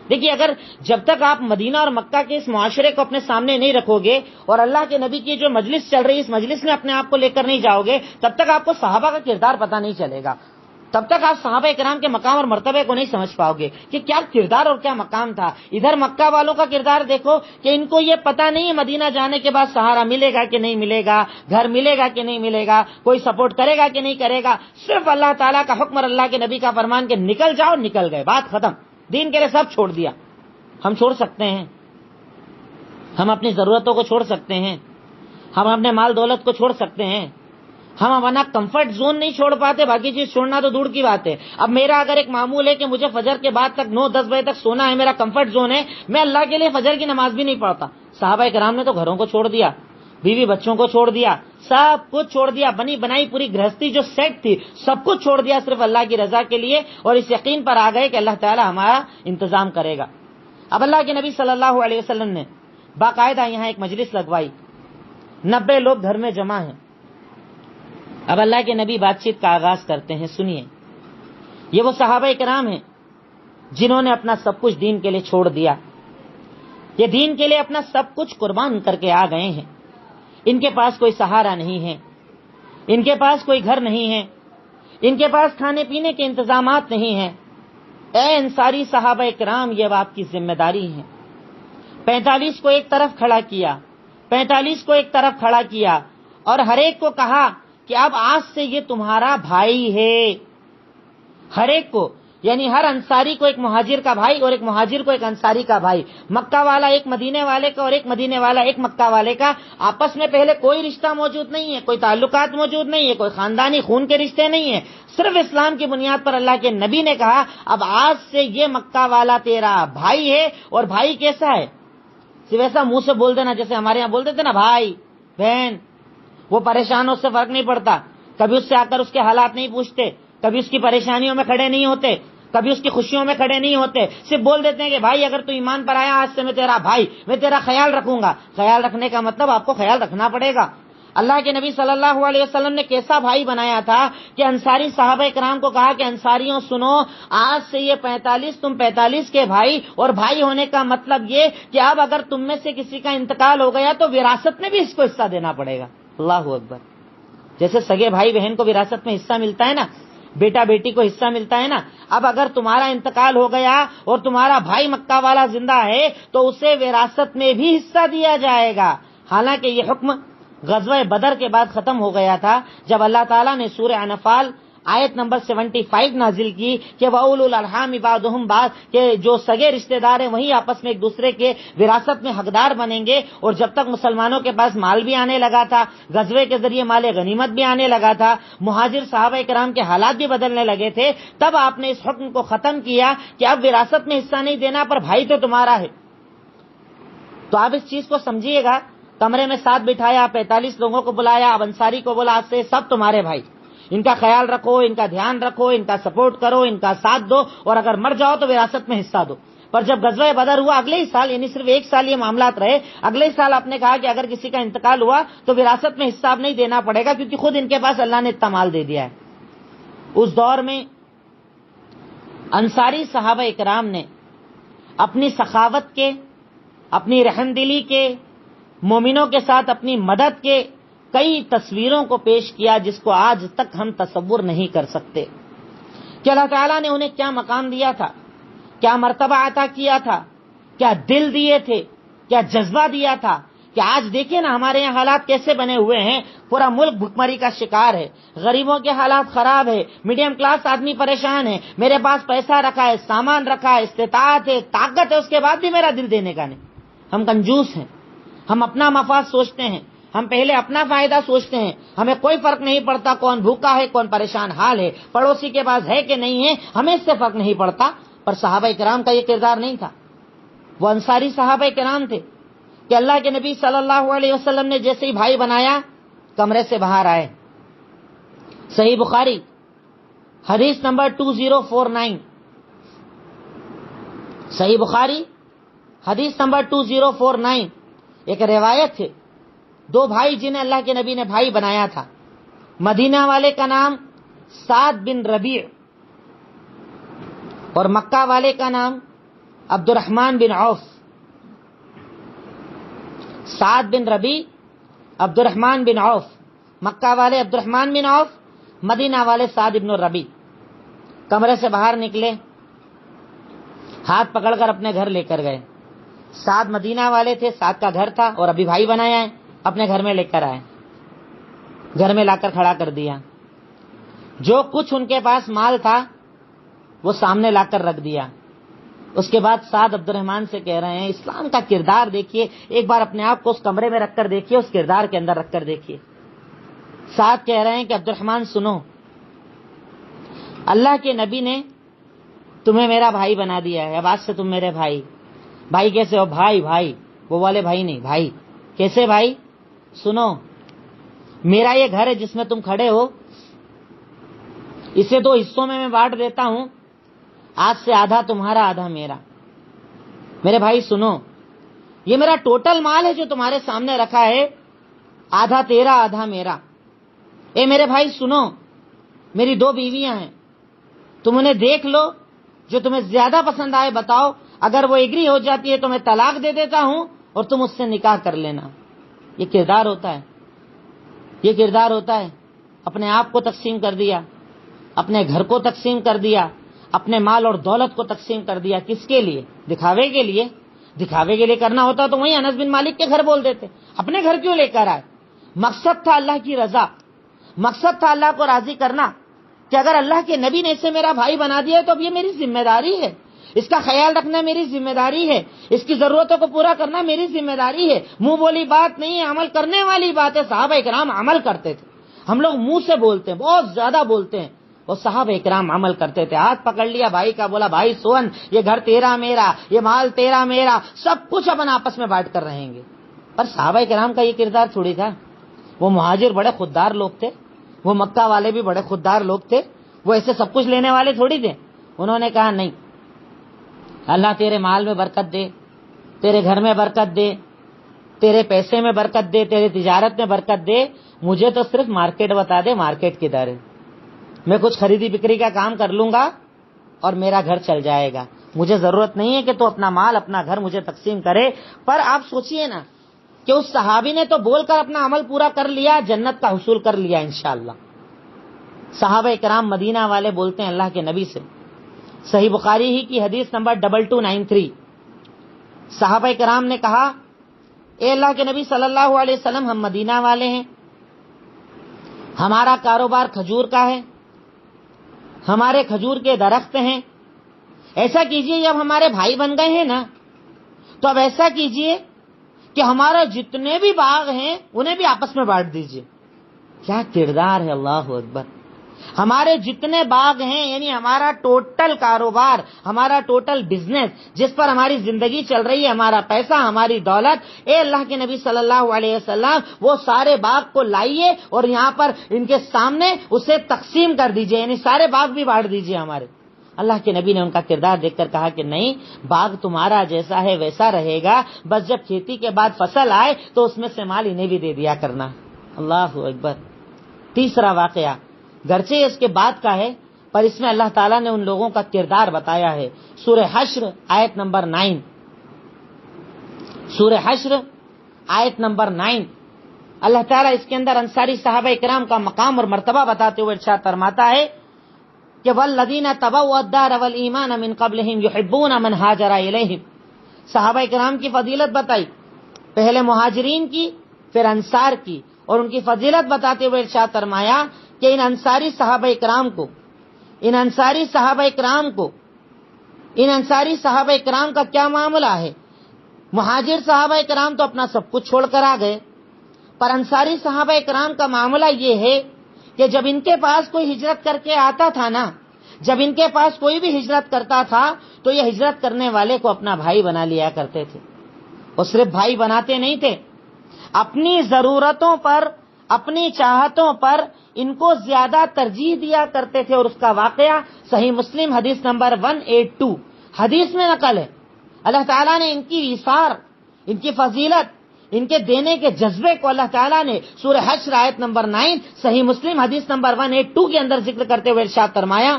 دیکھیے اگر جب تک آپ مدینہ اور مکہ کے اس معاشرے کو اپنے سامنے نہیں رکھو گے اور اللہ کے نبی کی جو مجلس چل رہی ہے اس مجلس میں اپنے آپ کو لے کر نہیں جاؤ گے، تب تک آپ کو صحابہ کا کردار پتہ نہیں چلے گا، تب تک آپ صحابہ کرام کے مقام اور مرتبے کو نہیں سمجھ پاؤ گے کہ کیا کردار اور کیا مقام تھا۔ ادھر مکہ والوں کا کردار دیکھو کہ ان کو یہ پتہ نہیں ہے مدینہ جانے کے بعد سہارا ملے گا کہ نہیں ملے گا، گھر ملے گا کہ نہیں ملے گا، کوئی سپورٹ کرے گا کہ نہیں کرے گا، صرف اللہ تعالیٰ کا حکم اور اللہ کے نبی کا فرمان کہ نکل جاؤ، نکل گئے، بات ختم، دین کے لیے سب چھوڑ دیا۔ ہم چھوڑ سکتے ہیں، ہم اپنی ضرورتوں کو چھوڑ سکتے ہیں، ہم اپنے مال دولت کو چھوڑ سکتے ہیں، ہم اپنا کمفرٹ زون نہیں چھوڑ پاتے، باقی چیز چھوڑنا تو دور کی بات ہے۔ اب میرا اگر ایک معمول ہے کہ مجھے فجر کے بعد تک 9-10 بجے تک سونا ہے، میرا کمفرٹ زون ہے، میں اللہ کے لیے فجر کی نماز بھی نہیں پڑھتا۔ صحابہ کرام نے تو گھروں کو چھوڑ دیا، بیوی بچوں کو چھوڑ دیا, سب کچھ چھوڑ دیا, بنی بنائی پوری گرہستی جو سیٹ تھی سب کچھ چھوڑ دیا صرف اللہ کی رضا کے لیے, اور اس یقین پر آ گئے کہ اللہ تعالی ہمارا انتظام کرے گا. اب اللہ کے نبی صلی اللہ علیہ وسلم نے باقاعدہ یہاں ایک مجلس لگوائی, 90 لوگ گھر میں جمع ہیں. اب اللہ کے نبی بات چیت کا آغاز کرتے ہیں. سنیے, یہ وہ صحابہ کرام ہیں جنہوں نے اپنا سب کچھ دین کے لیے چھوڑ دیا, یہ دین کے لیے اپنا سب کچھ قربان کر کے آ گئے ہیں. ان کے پاس کوئی سہارا نہیں ہے, ان کے پاس کوئی گھر نہیں ہے, ان کے پاس کھانے پینے کے انتظامات نہیں ہیں. اے انصاری صحابہ کرام, یہ آپ کی ذمہ داری ہے. 45 کو ایک طرف کھڑا کیا, 45 کو ایک طرف کھڑا کیا, اور ہر ایک کو کہا کہ اب آج سے یہ تمہارا بھائی ہے. ہر ایک کو, یعنی ہر انصاری کو ایک مہاجر کا بھائی اور ایک مہاجر کو ایک انصاری کا بھائی, مکہ والا ایک مدینے والے کا اور ایک مدینے والا ایک مکہ والے کا. آپس میں پہلے کوئی رشتہ موجود نہیں ہے, کوئی تعلقات موجود نہیں ہے, کوئی خاندانی خون کے رشتے نہیں ہیں, صرف اسلام کی بنیاد پر اللہ کے نبی نے کہا اب آج سے یہ مکہ والا تیرا بھائی ہے. اور بھائی کیسا ہے؟ صرف ایسا منہ سے بول دینا جیسے ہمارے یہاں بولتے تھے نا بھائی بہن, وہ پریشان, اس سے فرق نہیں پڑتا. کبھی اس سے آ کر اس کے حالات نہیں پوچھتے, کبھی اس کی پریشانیوں میں کھڑے نہیں ہوتے, کبھی اس کی خوشیوں میں کھڑے نہیں ہوتے, صرف بول دیتے ہیں کہ بھائی اگر تو ایمان پر آیا آج سے میں تیرا بھائی, میں تیرا خیال رکھوں گا. خیال رکھنے کا مطلب آپ کو خیال رکھنا پڑے گا. اللہ کے نبی صلی اللہ علیہ وسلم نے کیسا بھائی بنایا تھا کہ انصاری صحابہ کرام کو کہا کہ انصاریوں سنو, آج سے یہ 45 تم 45 کے بھائی, اور بھائی ہونے کا مطلب یہ کہ اب اگر تم میں سے کسی کا انتقال ہو گیا تو وراثت میں بھی اس کو حصہ دینا پڑے گا. اللہ اکبر. جیسے سگے بھائی بہن کو وراثت میں حصہ ملتا ہے نا, بیٹا بیٹی کو حصہ ملتا ہے نا, اب اگر تمہارا انتقال ہو گیا اور تمہارا بھائی مکہ والا زندہ ہے تو اسے وراثت میں بھی حصہ دیا جائے گا. حالانکہ یہ حکم غزوہ بدر کے بعد ختم ہو گیا تھا جب اللہ تعالیٰ نے سورہ انفال آیت نمبر 75 نازل کی کہ وَأُولُو الْأَرْحَامِ بَعْضُهُمْ بَعْضٌ, کہ جو سگے رشتہ دار ہیں وہی آپس میں ایک دوسرے کے وراثت میں حقدار بنیں گے. اور جب تک مسلمانوں کے پاس مال بھی آنے لگا تھا, غزوے کے ذریعے مال غنیمت بھی آنے لگا تھا, مہاجر صحابہ کرام کے حالات بھی بدلنے لگے تھے, تب آپ نے اس حکم کو ختم کیا کہ اب وراثت میں حصہ نہیں دینا, پر بھائی تو تمہارا ہے. تو آپ اس چیز کو سمجھیے گا. کمرے میں ساتھ بٹھایا, 45 لوگوں کو بلایا, اب انصاری کو بولا آج سے سب تمہارے بھائی, ان کا خیال رکھو, ان کا دھیان رکھو, ان کا سپورٹ کرو, ان کا ساتھ دو, اور اگر مر جاؤ تو وراثت میں حصہ دو. پر جب غزوہ بدر ہوا اگلے ہی سال, یعنی صرف ایک سال یہ معاملات رہے, اگلے ہی سال آپ نے کہا کہ اگر کسی کا انتقال ہوا تو وراثت میں حصہ اب نہیں دینا پڑے گا, کیونکہ خود ان کے پاس اللہ نے اتنا مال دے دیا ہے. اس دور میں انصاری صحابہ اکرام نے اپنی سخاوت کے, اپنی رحم دلی کے, مومنوں کے ساتھ اپنی مدد کے کئی تصویروں کو پیش کیا جس کو آج تک ہم تصور نہیں کر سکتے کہ اللہ تعالیٰ نے انہیں کیا مقام دیا تھا, کیا مرتبہ عطا کیا تھا, کیا دل دیے تھے, کیا جذبہ دیا تھا. کہ آج دیکھیں نا ہمارے یہاں حالات کیسے بنے ہوئے ہیں, پورا ملک بھکمری کا شکار ہے, غریبوں کے حالات خراب ہے, میڈیم کلاس آدمی پریشان ہے, میرے پاس پیسہ رکھا ہے, سامان رکھا ہے, استطاعت ہے, طاقت ہے, اس کے بعد بھی میرا دل دینے کا نہیں. ہم کنجوس ہیں, ہم اپنا مفاد سوچتے ہیں, ہم پہلے اپنا فائدہ سوچتے ہیں, ہمیں کوئی فرق نہیں پڑتا کون بھوکا ہے, کون پریشان حال ہے, پڑوسی کے پاس ہے کہ نہیں ہے, ہمیں اس سے فرق نہیں پڑتا. پر صحابہ کرام کا یہ کردار نہیں تھا. وہ انصاری صحابہ کرام تھے کہ اللہ کے نبی صلی اللہ علیہ وسلم نے جیسے ہی بھائی بنایا کمرے سے باہر آئے. صحیح بخاری حدیث نمبر 2049, صحیح بخاری حدیث نمبر 2049, ایک روایت ہے. 2 بھائی جنہیں اللہ کے نبی نے بھائی بنایا تھا, مدینہ والے کا نام سعد بن ربیع اور مکہ والے کا نام عبد الرحمن بن عوف. سعد بن ربیع, عبد الرحمن بن عوف, مکہ والے عبد الرحمن بن عوف, مدینہ والے سعد بن ربیع. کمرے سے باہر نکلے, ہاتھ پکڑ کر اپنے گھر لے کر گئے. سعد مدینہ والے تھے, سعد کا گھر تھا اور ابھی بھائی بنایا ہے, اپنے گھر میں لے کر آئے, گھر میں لا کر کھڑا کر دیا. جو کچھ ان کے پاس مال تھا وہ سامنے لا کر رکھ دیا. اس کے بعد سعد عبد الرحمن سے کہہ رہے ہیں اسلام کا کردار دیکھیے, ایک بار اپنے آپ کو اس کمرے میں رکھ کر دیکھیے, اس کردار کے اندر رکھ کر دیکھیے. سعد کہہ رہے ہیں کہ عبد الرحمن سنو, اللہ کے نبی نے تمہیں میرا بھائی بنا دیا ہے, اب آج سے تم میرے بھائی. بھائی کیسے ہو؟ بھائی بھائی وہ والے بھائی نہیں, بھائی کیسے؟ بھائی سنو میرا یہ گھر ہے جس میں تم کھڑے ہو، اسے 2 حصوں میں بانٹ دیتا ہوں، آج سے آدھا تمہارا آدھا میرا۔ میرے بھائی سنو، یہ میرا ٹوٹل مال ہے جو تمہارے سامنے رکھا ہے، آدھا تیرا آدھا میرا۔ اے میرے بھائی سنو، میری 2 بیویاں ہیں، تم انہیں دیکھ لو، جو تمہیں زیادہ پسند آئے بتاؤ، اگر وہ ایگری ہو جاتی ہے تو میں طلاق دے دیتا ہوں اور تم اس سے نکاح کر لینا۔ یہ کردار ہوتا ہے، یہ کردار ہوتا ہے۔ اپنے آپ کو تقسیم کر دیا، اپنے گھر کو تقسیم کر دیا، اپنے مال اور دولت کو تقسیم کر دیا، کس کے لیے؟ دکھاوے کے لیے۔ دکھاوے کے لیے کرنا ہوتا تو وہیں انس بن مالک کے گھر بول دیتے، اپنے گھر کیوں لے کر آئے؟ مقصد تھا اللہ کی رضا، مقصد تھا اللہ کو راضی کرنا، کہ اگر اللہ کے نبی نے اسے میرا بھائی بنا دیا ہے تو اب یہ میری ذمہ داری ہے، اس کا خیال رکھنا میری ذمہ داری ہے، اس کی ضرورتوں کو پورا کرنا میری ذمہ داری ہے۔ منہ بولی بات نہیں ہے، عمل کرنے والی بات ہے۔ صحابہ کرام عمل کرتے تھے، ہم لوگ منہ سے بولتے ہیں، بہت زیادہ بولتے ہیں، اور صحابہ کرام عمل کرتے تھے۔ ہاتھ پکڑ لیا بھائی کا، بولا بھائی سون، یہ گھر تیرا میرا، یہ مال تیرا میرا، سب کچھ اپن آپس میں بانٹ کر رہیں گے۔ پر صحابہ کرام کا یہ کردار تھوڑی تھا۔ وہ مہاجر بڑے خوددار لوگ تھے، وہ مکہ والے بھی بڑے خوددار لوگ تھے، وہ ایسے سب کچھ لینے والے تھوڑی تھے۔ انہوں نے کہا نہیں، اللہ تیرے مال میں برکت دے، تیرے گھر میں برکت دے، تیرے پیسے میں برکت دے، تیرے تجارت میں برکت دے، مجھے تو صرف مارکیٹ بتا دے، مارکیٹ کدھر ہے، میں کچھ خریدی بکری کا کام کر لوں گا اور میرا گھر چل جائے گا، مجھے ضرورت نہیں ہے کہ تو اپنا مال اپنا گھر مجھے تقسیم کرے۔ پر آپ سوچئے نا کہ اس صحابی نے تو بول کر اپنا عمل پورا کر لیا، جنت کا حصول کر لیا انشاءاللہ۔ صحابہ کرام مدینہ والے بولتے ہیں اللہ کے نبی سے، صحیح بخاری ہی کی حدیث نمبر 2293، صحابہ کرام نے کہا اے اللہ کے نبی صلی اللہ علیہ وسلم، ہم مدینہ والے ہیں، ہمارا کاروبار کھجور کا ہے، ہمارے کھجور کے درخت ہیں، ایسا کیجئے جب ہمارے بھائی بن گئے ہیں نا تو اب ایسا کیجئے کہ ہمارے جتنے بھی باغ ہیں انہیں بھی آپس میں بانٹ دیجئے۔ کیا کردار ہے، اللہ اکبر! ہمارے جتنے باغ ہیں، یعنی ہمارا ٹوٹل کاروبار، ہمارا ٹوٹل بزنس جس پر ہماری زندگی چل رہی ہے، ہمارا پیسہ، ہماری دولت، اے اللہ کے نبی صلی اللہ علیہ وسلم وہ سارے باغ کو لائیے اور یہاں پر ان کے سامنے اسے تقسیم کر دیجئے، یعنی سارے باغ بھی بانٹ دیجئے ہمارے۔ اللہ کے نبی نے ان کا کردار دیکھ کر کہا کہ نہیں، باغ تمہارا جیسا ہے ویسا رہے گا، بس جب کھیتی کے بعد فصل آئے تو اس میں سے مال انہیں بھی دے دیا کرنا۔ اللہ اکبر! تیسرا واقعہ گرچہ اس کے بعد کا ہے، پر اس میں اللہ تعالیٰ نے ان لوگوں کا کردار بتایا ہے۔ سورہ حشر آیت نمبر 9، سورہ حشر آیت نمبر 9، اللہ تعالیٰ اس کے اندر انصاری صحابہ کرام کا مقام اور مرتبہ بتاتے ہوئے ارشاد فرماتا ہے کہ والذین تبوؤا الدار والایمان من قبلہم یحبون من ہاجر الیہم۔ صحابہ کرام کی فضیلت بتائی، پہلے مہاجرین کی پھر انصار کی، اور ان کی فضیلت بتاتے ہوئے ارشاد فرمایا کہ ان انصاری صحابہ کرام کا کیا معاملہ ہے۔ مہاجر صحابہ کرام تو اپنا سب کچھ چھوڑ کر آ گئے، پر انصاری صحابہ کرام کا معاملہ یہ ہے کہ جب ان کے پاس کوئی ہجرت کر کے آتا تھا نا، جب ان کے پاس کوئی بھی ہجرت کرتا تھا تو یہ ہجرت کرنے والے کو اپنا بھائی بنا لیا کرتے تھے، اور صرف بھائی بناتے نہیں تھے، اپنی ضرورتوں پر، اپنی چاہتوں پر ان کو زیادہ ترجیح دیا کرتے تھے۔ اور اس کا واقعہ صحیح مسلم حدیث نمبر 182 حدیث میں نقل ہے۔ اللہ تعالیٰ نے ان کی ایثار، ان کی فضیلت، ان کے دینے کے جذبے کو اللہ تعالیٰ نے سورہ حشر آیت نمبر 9 صحیح مسلم حدیث نمبر 182 کے اندر ذکر کرتے ہوئے ارشاد فرمایا۔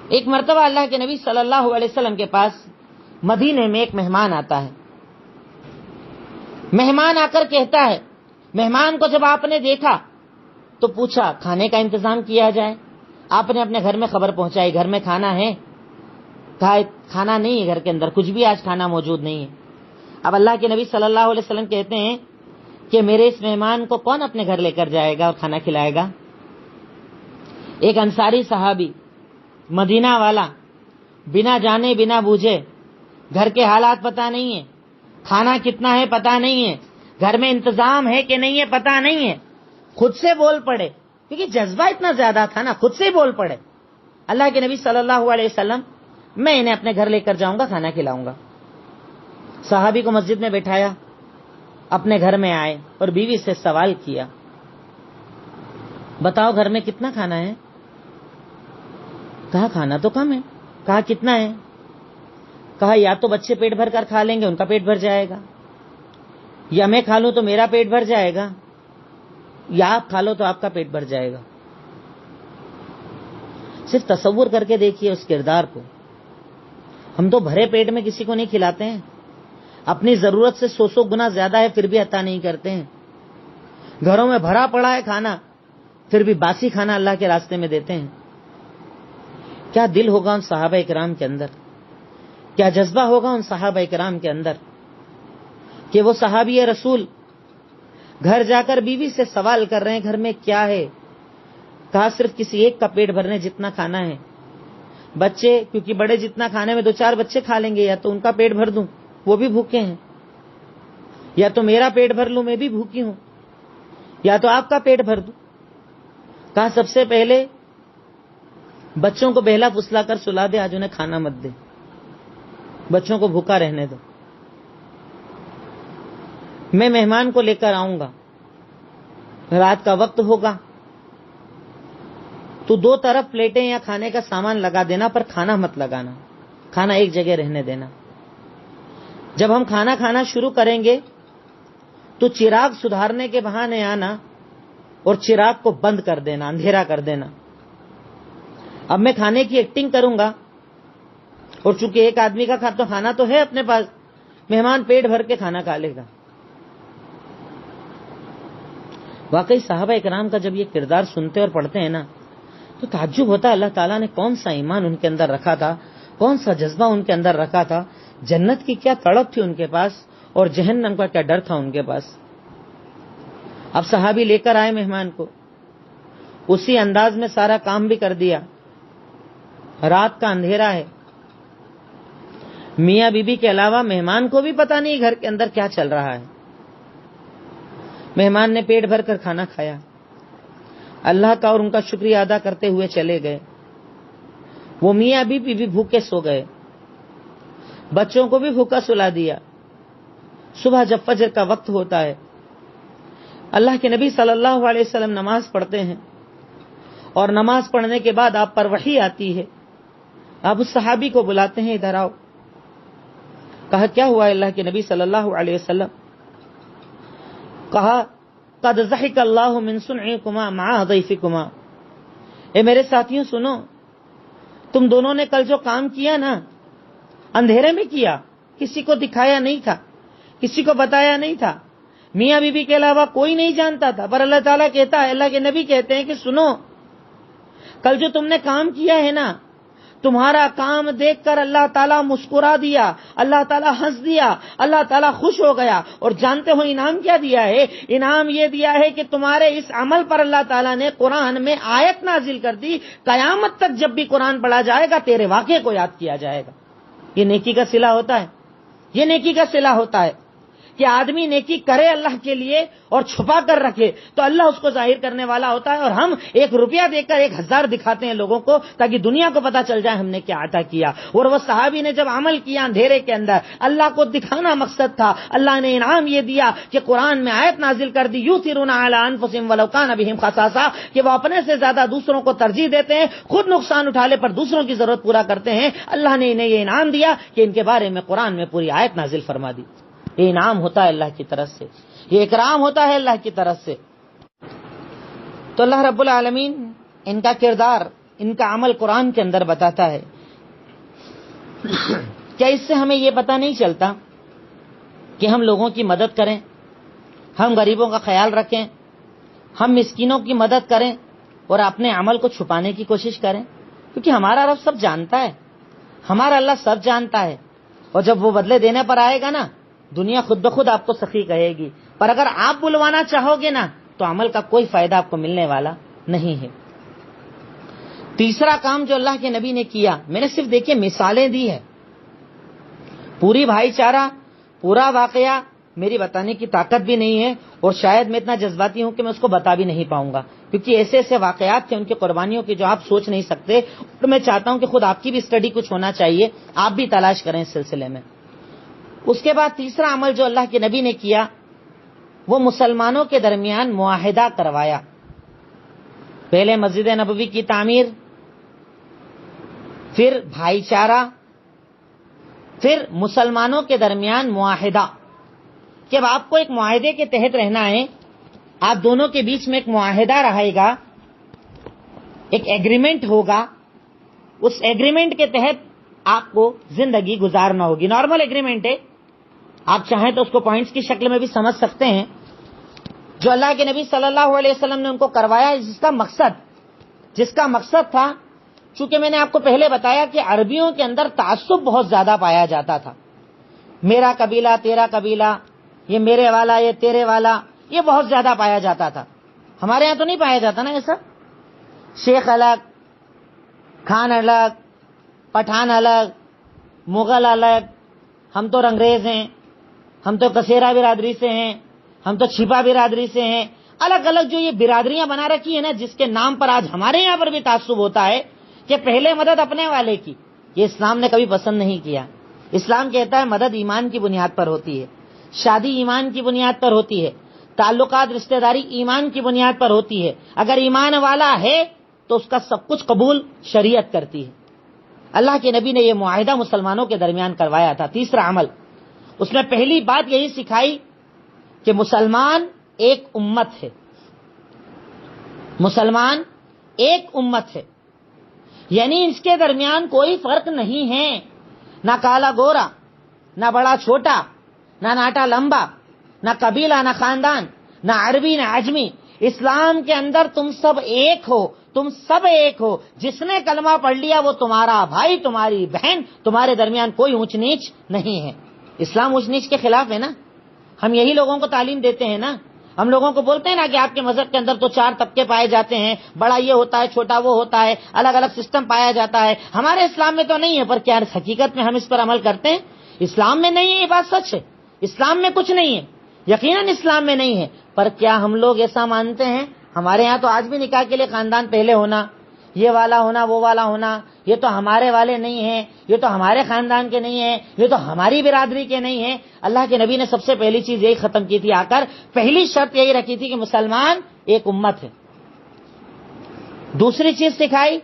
ایک مرتبہ اللہ کے نبی صلی اللہ علیہ وسلم کے پاس مدینے میں ایک مہمان آتا ہے۔ مہمان آ کر کہتا ہے، مہمان کو جب آپ نے دیکھا تو پوچھا کھانے کا انتظام کیا جائے۔ آپ نے اپنے گھر میں خبر پہنچائی گھر میں کھانا ہے؟ کہا کھانا نہیں ہے گھر کے اندر، کچھ بھی آج کھانا موجود نہیں ہے۔ اب اللہ کے نبی صلی اللہ علیہ وسلم کہتے ہیں کہ میرے اس مہمان کو کون اپنے گھر لے کر جائے گا اور کھانا کھلائے گا؟ ایک انصاری صحابی مدینہ والا، بنا جانے بنا بوجھے، گھر کے حالات پتہ نہیں ہے، کھانا کتنا ہے پتہ نہیں ہے، گھر میں انتظام ہے کہ نہیں ہے پتہ نہیں ہے، خود سے بول پڑے، کیونکہ جذبہ اتنا زیادہ تھا نا، خود سے بول پڑے اللہ کے نبی صلی اللہ علیہ وسلم میں انہیں اپنے گھر لے کر جاؤں گا، کھانا کھلاؤں گا۔ صحابی کو مسجد میں بٹھایا، اپنے گھر میں آئے اور بیوی سے سوال کیا، بتاؤ گھر میں کتنا کھانا ہے؟ کہا کھانا تو کم ہے۔ کہا کتنا ہے؟ کہا یا تو بچے پیٹ بھر کر کھا لیں گے، ان کا پیٹ بھر جائے گا، یا میں کھا لوں تو میرا پیٹ بھر جائے گا، یا آپ کھا لو تو آپ کا پیٹ بھر جائے گا۔ صرف تصور کر کے دیکھیے اس کردار کو۔ ہم تو بھرے پیٹ میں کسی کو نہیں کھلاتے ہیں، اپنی ضرورت سے 100 گنا زیادہ ہے پھر بھی عطا نہیں کرتے ہیں۔ گھروں میں بھرا پڑا ہے کھانا، پھر بھی باسی کھانا اللہ کے راستے میں دیتے ہیں۔ کیا دل ہوگا ان صحابہ کرام کے اندر، کیا جذبہ ہوگا ان صحابہ کرام کے اندر کہ وہ صحابی رسول گھر جا کر بیوی سے سوال کر رہے ہیں گھر میں کیا ہے؟ کہا صرف کسی ایک کا پیٹ بھرنے جتنا کھانا ہے۔ بچے کیونکہ بڑے جتنا کھانے میں 2-4 بچے کھا لیں گے، یا تو ان کا پیٹ بھر دوں وہ بھی بھوکے ہیں، یا تو میرا پیٹ بھر لوں میں بھی بھوکی ہوں، یا تو آپ کا پیٹ بھر دوں۔ کہا سب سے پہلے بچوں کو بہلا پھسلا کر سلا دے، آج انہیں کھانا مت دے، بچوں کو بھوکا رہنے دو، میں مہمان کو لے کر آؤں گا، رات کا وقت ہوگا تو 2 طرف پلیٹیں یا کھانے کا سامان لگا دینا، پر کھانا مت لگانا، کھانا ایک جگہ رہنے دینا۔ جب ہم کھانا کھانا شروع کریں گے تو چراغ سدھارنے کے بہانے آنا اور چراغ کو بند کر دینا، اندھیرا کر دینا۔ اب میں کھانے کی ایکٹنگ کروں گا، اور چونکہ ایک آدمی کا کھانا تو ہے اپنے پاس، مہمان پیٹ بھر کے کھانا کھا لے گا۔ واقعی صحابہ اکرام کا جب یہ کردار سنتے اور پڑھتے ہیں نا تو تعجب ہوتا ہے، اللہ تعالیٰ نے کون سا ایمان ان کے اندر رکھا تھا، کون سا جذبہ ان کے اندر رکھا تھا، جنت کی کیا تڑپ تھی ان کے پاس اور جہنم کا کیا ڈر تھا ان کے پاس۔ اب صحابی لے کر آئے مہمان کو، اسی انداز میں سارا کام بھی کر دیا، رات کا اندھیرا ہے، میاں بیوی کے علاوہ مہمان کو بھی پتا نہیں گھر کے اندر کیا چل رہا ہے۔ مہمان نے پیٹ بھر کر کھانا کھایا، اللہ کا اور ان کا شکریہ ادا کرتے ہوئے چلے گئے۔ وہ میاں بیوی بھی بھوکے سو گئے، بچوں کو بھی بھوکا سلا دیا۔ صبح جب فجر کا وقت ہوتا ہے، اللہ کے نبی صلی اللہ علیہ وسلم نماز پڑھتے ہیں، اور نماز پڑھنے کے بعد آپ پر وحی آتی ہے۔ آپ اس صحابی کو بلاتے ہیں، ادھر آؤ۔ کہا کیا ہوا اللہ کے نبی صلی اللہ علیہ وسلم؟ کہا قد ضحک اللہ من صنعکما مع ضیفکما، اے میرے ساتھیوں سنو، تم دونوں نے کل جو کام کیا نا اندھیرے میں کیا، کسی کو دکھایا نہیں تھا، کسی کو بتایا نہیں تھا، میاں بیوی کے علاوہ کوئی نہیں جانتا تھا، پر اللہ تعالیٰ کہتا ہے، اللہ کے نبی کہتے ہیں کہ سنو، کل جو تم نے کام کیا ہے نا، تمہارا کام دیکھ کر اللہ تعالیٰ مسکرا دیا، اللہ تعالیٰ ہنس دیا، اللہ تعالیٰ خوش ہو گیا، اور جانتے ہو انعام کیا دیا ہے؟ انعام یہ دیا ہے کہ تمہارے اس عمل پر اللہ تعالیٰ نے قرآن میں آیت نازل کر دی، قیامت تک جب بھی قرآن پڑھا جائے گا تیرے واقعے کو یاد کیا جائے گا۔ یہ نیکی کا صلہ ہوتا ہے، یہ نیکی کا صلہ ہوتا ہے کہ آدمی نیکی کرے اللہ کے لیے اور چھپا کر رکھے تو اللہ اس کو ظاہر کرنے والا ہوتا ہے، اور ہم 1 روپیہ دے کر 1000 دکھاتے ہیں لوگوں کو تاکہ دنیا کو پتا چل جائے ہم نے کیا عطا کیا۔ اور وہ صحابی نے جب عمل کیا اندھیرے کے اندر، اللہ کو دکھانا مقصد تھا، اللہ نے انعام یہ دیا کہ قرآن میں آیت نازل کر دی، یؤثرون علی انفسہم ولو کان بہم خصاصہ، کہ وہ اپنے سے زیادہ دوسروں کو ترجیح دیتے ہیں، خود نقصان اٹھا لے پر دوسروں کی ضرورت پورا کرتے ہیں۔ اللہ نے انہیں یہ انعام دیا کہ ان کے بارے میں قرآن میں پوری آیت نازل فرما دی۔ یہ انعام ہوتا ہے اللہ کی طرف سے، یہ اکرام ہوتا ہے اللہ کی طرف سے۔ تو اللہ رب العالمین ان کا کردار، ان کا عمل قرآن کے اندر بتاتا ہے۔ کیا اس سے ہمیں یہ پتہ نہیں چلتا کہ ہم لوگوں کی مدد کریں، ہم غریبوں کا خیال رکھیں، ہم مسکینوں کی مدد کریں اور اپنے عمل کو چھپانے کی کوشش کریں؟ کیونکہ ہمارا رب سب جانتا ہے، ہمارا اللہ سب جانتا ہے، اور جب وہ بدلے دینے پر آئے گا نا، دنیا خود بخود آپ کو سخی کہے گی، پر اگر آپ بلوانا چاہو گے نا تو عمل کا کوئی فائدہ آپ کو ملنے والا نہیں ہے۔ تیسرا کام جو اللہ کے نبی نے کیا، میں نے صرف دیکھیے مثالیں دی ہے، پوری بھائی چارہ، پورا واقعہ میری بتانے کی طاقت بھی نہیں ہے، اور شاید میں اتنا جذباتی ہوں کہ میں اس کو بتا بھی نہیں پاؤں گا، کیونکہ ایسے ایسے واقعات تھے ان کی قربانیوں کی جو آپ سوچ نہیں سکتے، اور میں چاہتا ہوں کہ خود آپ کی بھی اسٹڈی کچھ ہونا چاہیے، آپ بھی تلاش کریں اس سلسلے میں۔ اس کے بعد تیسرا عمل جو اللہ کے نبی نے کیا وہ مسلمانوں کے درمیان معاہدہ کروایا. پہلے مسجد نبوی کی تعمیر، پھر بھائی چارہ، پھر مسلمانوں کے درمیان معاہدہ. کہ اب آپ کو ایک معاہدے کے تحت رہنا ہے، آپ دونوں کے بیچ میں ایک معاہدہ رہے گا، ایک ایگریمنٹ ہوگا. اس ایگریمنٹ کے تحت آپ کو زندگی گزارنا ہوگی. نارمل ایگریمنٹ ہے، آپ چاہیں تو اس کو پوائنٹس کی شکل میں بھی سمجھ سکتے ہیں. جو اللہ کے نبی صلی اللہ علیہ وسلم نے ان کو کروایا، جس کا مقصد تھا، چونکہ میں نے آپ کو پہلے بتایا کہ عربیوں کے اندر تعصب بہت زیادہ پایا جاتا تھا. میرا قبیلہ، تیرا قبیلہ، یہ میرے والا، یہ تیرے والا، یہ بہت زیادہ پایا جاتا تھا. ہمارے ہاں تو نہیں پایا جاتا نا ایسا. شیخ الگ، خان الگ، پٹھان الگ، مغل الگ، ہم تو رنگریز ہیں، ہم تو کسیرا برادری سے ہیں، ہم تو چھپا برادری سے ہیں. الگ الگ جو یہ برادریاں بنا رکھی ہیں نا، جس کے نام پر آج ہمارے یہاں پر بھی تعصب ہوتا ہے کہ پہلے مدد اپنے والے کی. یہ اسلام نے کبھی پسند نہیں کیا. اسلام کہتا ہے مدد ایمان کی بنیاد پر ہوتی ہے، شادی ایمان کی بنیاد پر ہوتی ہے، تعلقات رشتہ داری ایمان کی بنیاد پر ہوتی ہے. اگر ایمان والا ہے تو اس کا سب کچھ قبول شریعت کرتی ہے. اللہ کے نبی نے یہ معاہدہ مسلمانوں کے درمیان کروایا تھا. تیسرا عمل، اس میں پہلی بات یہی سکھائی کہ مسلمان ایک امت ہے. مسلمان ایک امت ہے، یعنی اس کے درمیان کوئی فرق نہیں ہے. نہ کالا گورا، نہ بڑا چھوٹا، نہ ناٹا لمبا، نہ قبیلہ، نہ خاندان، نہ عربی، نہ عجمی. اسلام کے اندر تم سب ایک ہو، تم سب ایک ہو. جس نے کلمہ پڑھ لیا وہ تمہارا بھائی، تمہاری بہن. تمہارے درمیان کوئی اونچ نیچ نہیں ہے. اسلام اونچ نیچ کے خلاف ہے نا. ہم یہی لوگوں کو تعلیم دیتے ہیں نا. ہم لوگوں کو بولتے ہیں نا کہ آپ کے مذہب کے اندر تو 4 طبقے پائے جاتے ہیں، بڑا یہ ہوتا ہے، چھوٹا وہ ہوتا ہے، الگ الگ سسٹم پایا جاتا ہے. ہمارے اسلام میں تو نہیں ہے، پر کیا حقیقت میں ہم اس پر عمل کرتے ہیں؟ اسلام میں نہیں ہے، یہ بات سچ ہے. اسلام میں کچھ نہیں ہے، یقیناً اسلام میں نہیں ہے. پر کیا ہم لوگ ایسا مانتے ہیں؟ ہمارے ہاں تو آج بھی نکاح کے لیے خاندان پہلے ہونا، یہ والا ہونا، وہ والا ہونا. یہ تو ہمارے والے نہیں ہیں، یہ تو ہمارے خاندان کے نہیں ہیں، یہ تو ہماری برادری کے نہیں ہیں. اللہ کے نبی نے سب سے پہلی چیز یہی ختم کی تھی. آ کر پہلی شرط یہی رکھی تھی کہ مسلمان ایک امت ہے. دوسری چیز سکھائی،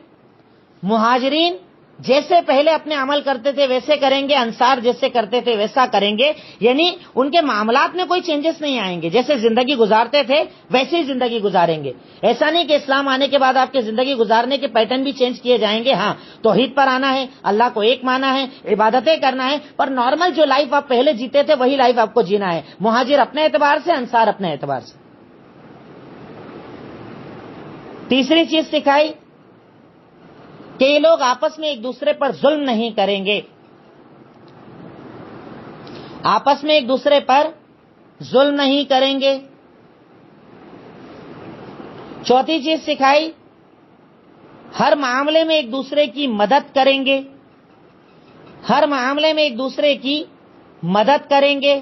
مہاجرین جیسے پہلے اپنے عمل کرتے تھے ویسے کریں گے، انصار جیسے کرتے تھے ویسا کریں گے. یعنی ان کے معاملات میں کوئی چینجز نہیں آئیں گے. جیسے زندگی گزارتے تھے ویسے ہی زندگی گزاریں گے. ایسا نہیں کہ اسلام آنے کے بعد آپ کے زندگی گزارنے کے پیٹرن بھی چینج کیے جائیں گے. ہاں، توحید پر آنا ہے، اللہ کو ایک مانا ہے، عبادتیں کرنا ہے، پر نارمل جو لائف آپ پہلے جیتے تھے وہی لائف آپ کو جینا ہے. مہاجر اپنے اعتبار سے، انصار اپنے اعتبار سے. تیسری چیز سکھائی کہ یہ لوگ آپس میں ایک دوسرے پر ظلم نہیں کریں گے. آپس میں ایک دوسرے پر ظلم نہیں کریں گے. چوتھی چیز سکھائی، ہر معاملے میں ایک دوسرے کی مدد کریں گے. ہر معاملے میں ایک دوسرے کی مدد کریں گے.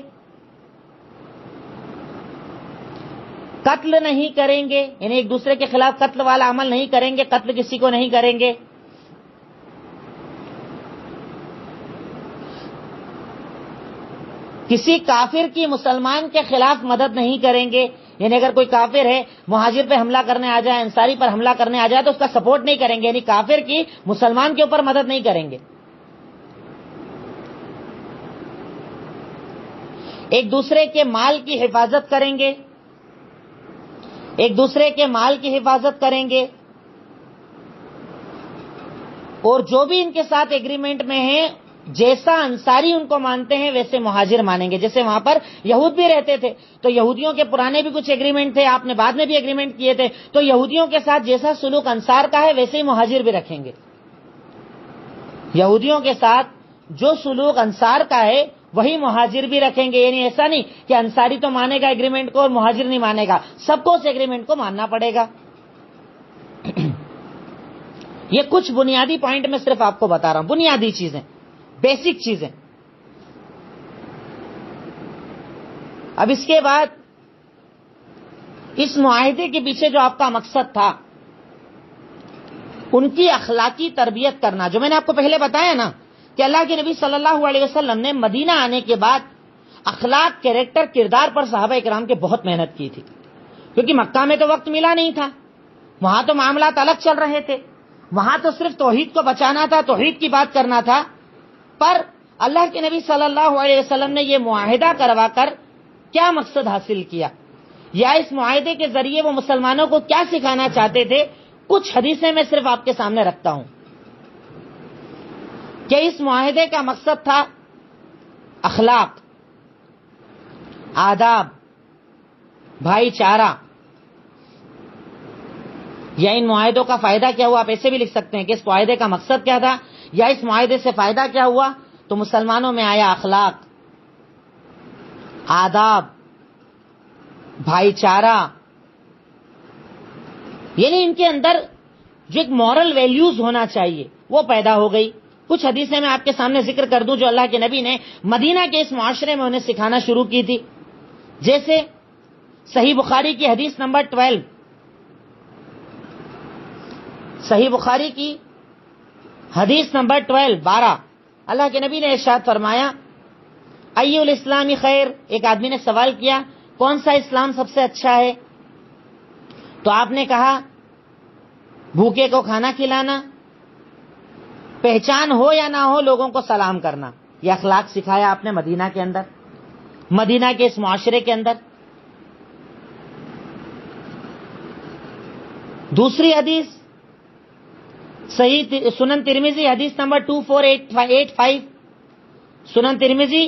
قتل نہیں کریں گے، یعنی ایک دوسرے کے خلاف قتل والا عمل نہیں کریں گے، قتل کسی کو نہیں کریں گے. کسی کافر کی مسلمان کے خلاف مدد نہیں کریں گے. یعنی اگر کوئی کافر ہے مہاجر پہ حملہ کرنے آ جائے، انصاری پر حملہ کرنے آ جائے تو اس کا سپورٹ نہیں کریں گے. یعنی کافر کی مسلمان کے اوپر مدد نہیں کریں گے. ایک دوسرے کے مال کی حفاظت کریں گے. ایک دوسرے کے مال کی حفاظت کریں گے. اور جو بھی ان کے ساتھ ایگریمنٹ میں ہیں، جیسا انصاری ان کو مانتے ہیں ویسے مہاجر مانیں گے. جیسے وہاں پر یہود بھی رہتے تھے تو یہودیوں کے پرانے بھی کچھ ایگریمنٹ تھے، آپ نے بعد میں بھی ایگریمنٹ کیے تھے، تو یہودیوں کے ساتھ جیسا سلوک انصار کا ہے ویسے ہی مہاجر بھی رکھیں گے. یہودیوں کے ساتھ جو سلوک انصار کا ہے وہی مہاجر بھی رکھیں گے. یعنی ایسا نہیں کہ انصاری تو مانے گا ایگریمنٹ کو اور مہاجر نہیں مانے گا، سب کو اس ایگریمنٹ کو ماننا پڑے گا. یہ کچھ بنیادی پوائنٹ میں صرف آپ کو بتا رہا ہوں، بنیادی چیزیں، بیسک چیزیں. اب اس کے بعد اس معاہدے کے پیچھے جو آپ کا مقصد تھا، ان کی اخلاقی تربیت کرنا. جو میں نے آپ کو پہلے بتایا نا کہ اللہ کے نبی صلی اللہ علیہ وسلم نے مدینہ آنے کے بعد اخلاق، کیریکٹر، کردار پر صحابہ اکرام کے بہت محنت کی تھی، کیونکہ مکہ میں تو وقت ملا نہیں تھا، وہاں تو معاملات الگ چل رہے تھے، وہاں تو صرف توحید کو بچانا تھا، توحید کی بات کرنا تھا. پر اللہ کے نبی صلی اللہ علیہ وسلم نے یہ معاہدہ کروا کر کیا مقصد حاصل کیا، یا اس معاہدے کے ذریعے وہ مسلمانوں کو کیا سکھانا چاہتے تھے؟ کچھ حدیثیں میں صرف آپ کے سامنے رکھتا ہوں کہ اس معاہدے کا مقصد تھا اخلاق، آداب، بھائی چارہ. یا ان معاہدوں کا فائدہ کیا ہوا؟ آپ ایسے بھی لکھ سکتے ہیں کہ اس معاہدے کا مقصد کیا تھا، یا اس معاہدے سے فائدہ کیا ہوا؟ تو مسلمانوں میں آیا اخلاق، آداب، بھائی چارہ، یعنی ان کے اندر جو ایک مورل ویلیوز ہونا چاہیے وہ پیدا ہو گئی. کچھ حدیثیں میں آپ کے سامنے ذکر کر دوں جو اللہ کے نبی نے مدینہ کے اس معاشرے میں انہیں سکھانا شروع کی تھی. جیسے صحیح بخاری کی حدیث نمبر 12، صحیح بخاری کی حدیث نمبر 12، اللہ کے نبی نے ارشاد فرمایا ای الاسلامی خیر. ایک آدمی نے سوال کیا کون سا اسلام سب سے اچھا ہے؟ تو آپ نے کہا بھوکے کو کھانا کھلانا، پہچان ہو یا نہ ہو لوگوں کو سلام کرنا. یہ اخلاق سکھایا آپ نے مدینہ کے اندر، مدینہ کے اس معاشرے کے اندر. دوسری حدیث صحیح سنن ترمذی حدیث نمبر 2485، سنن ترمذی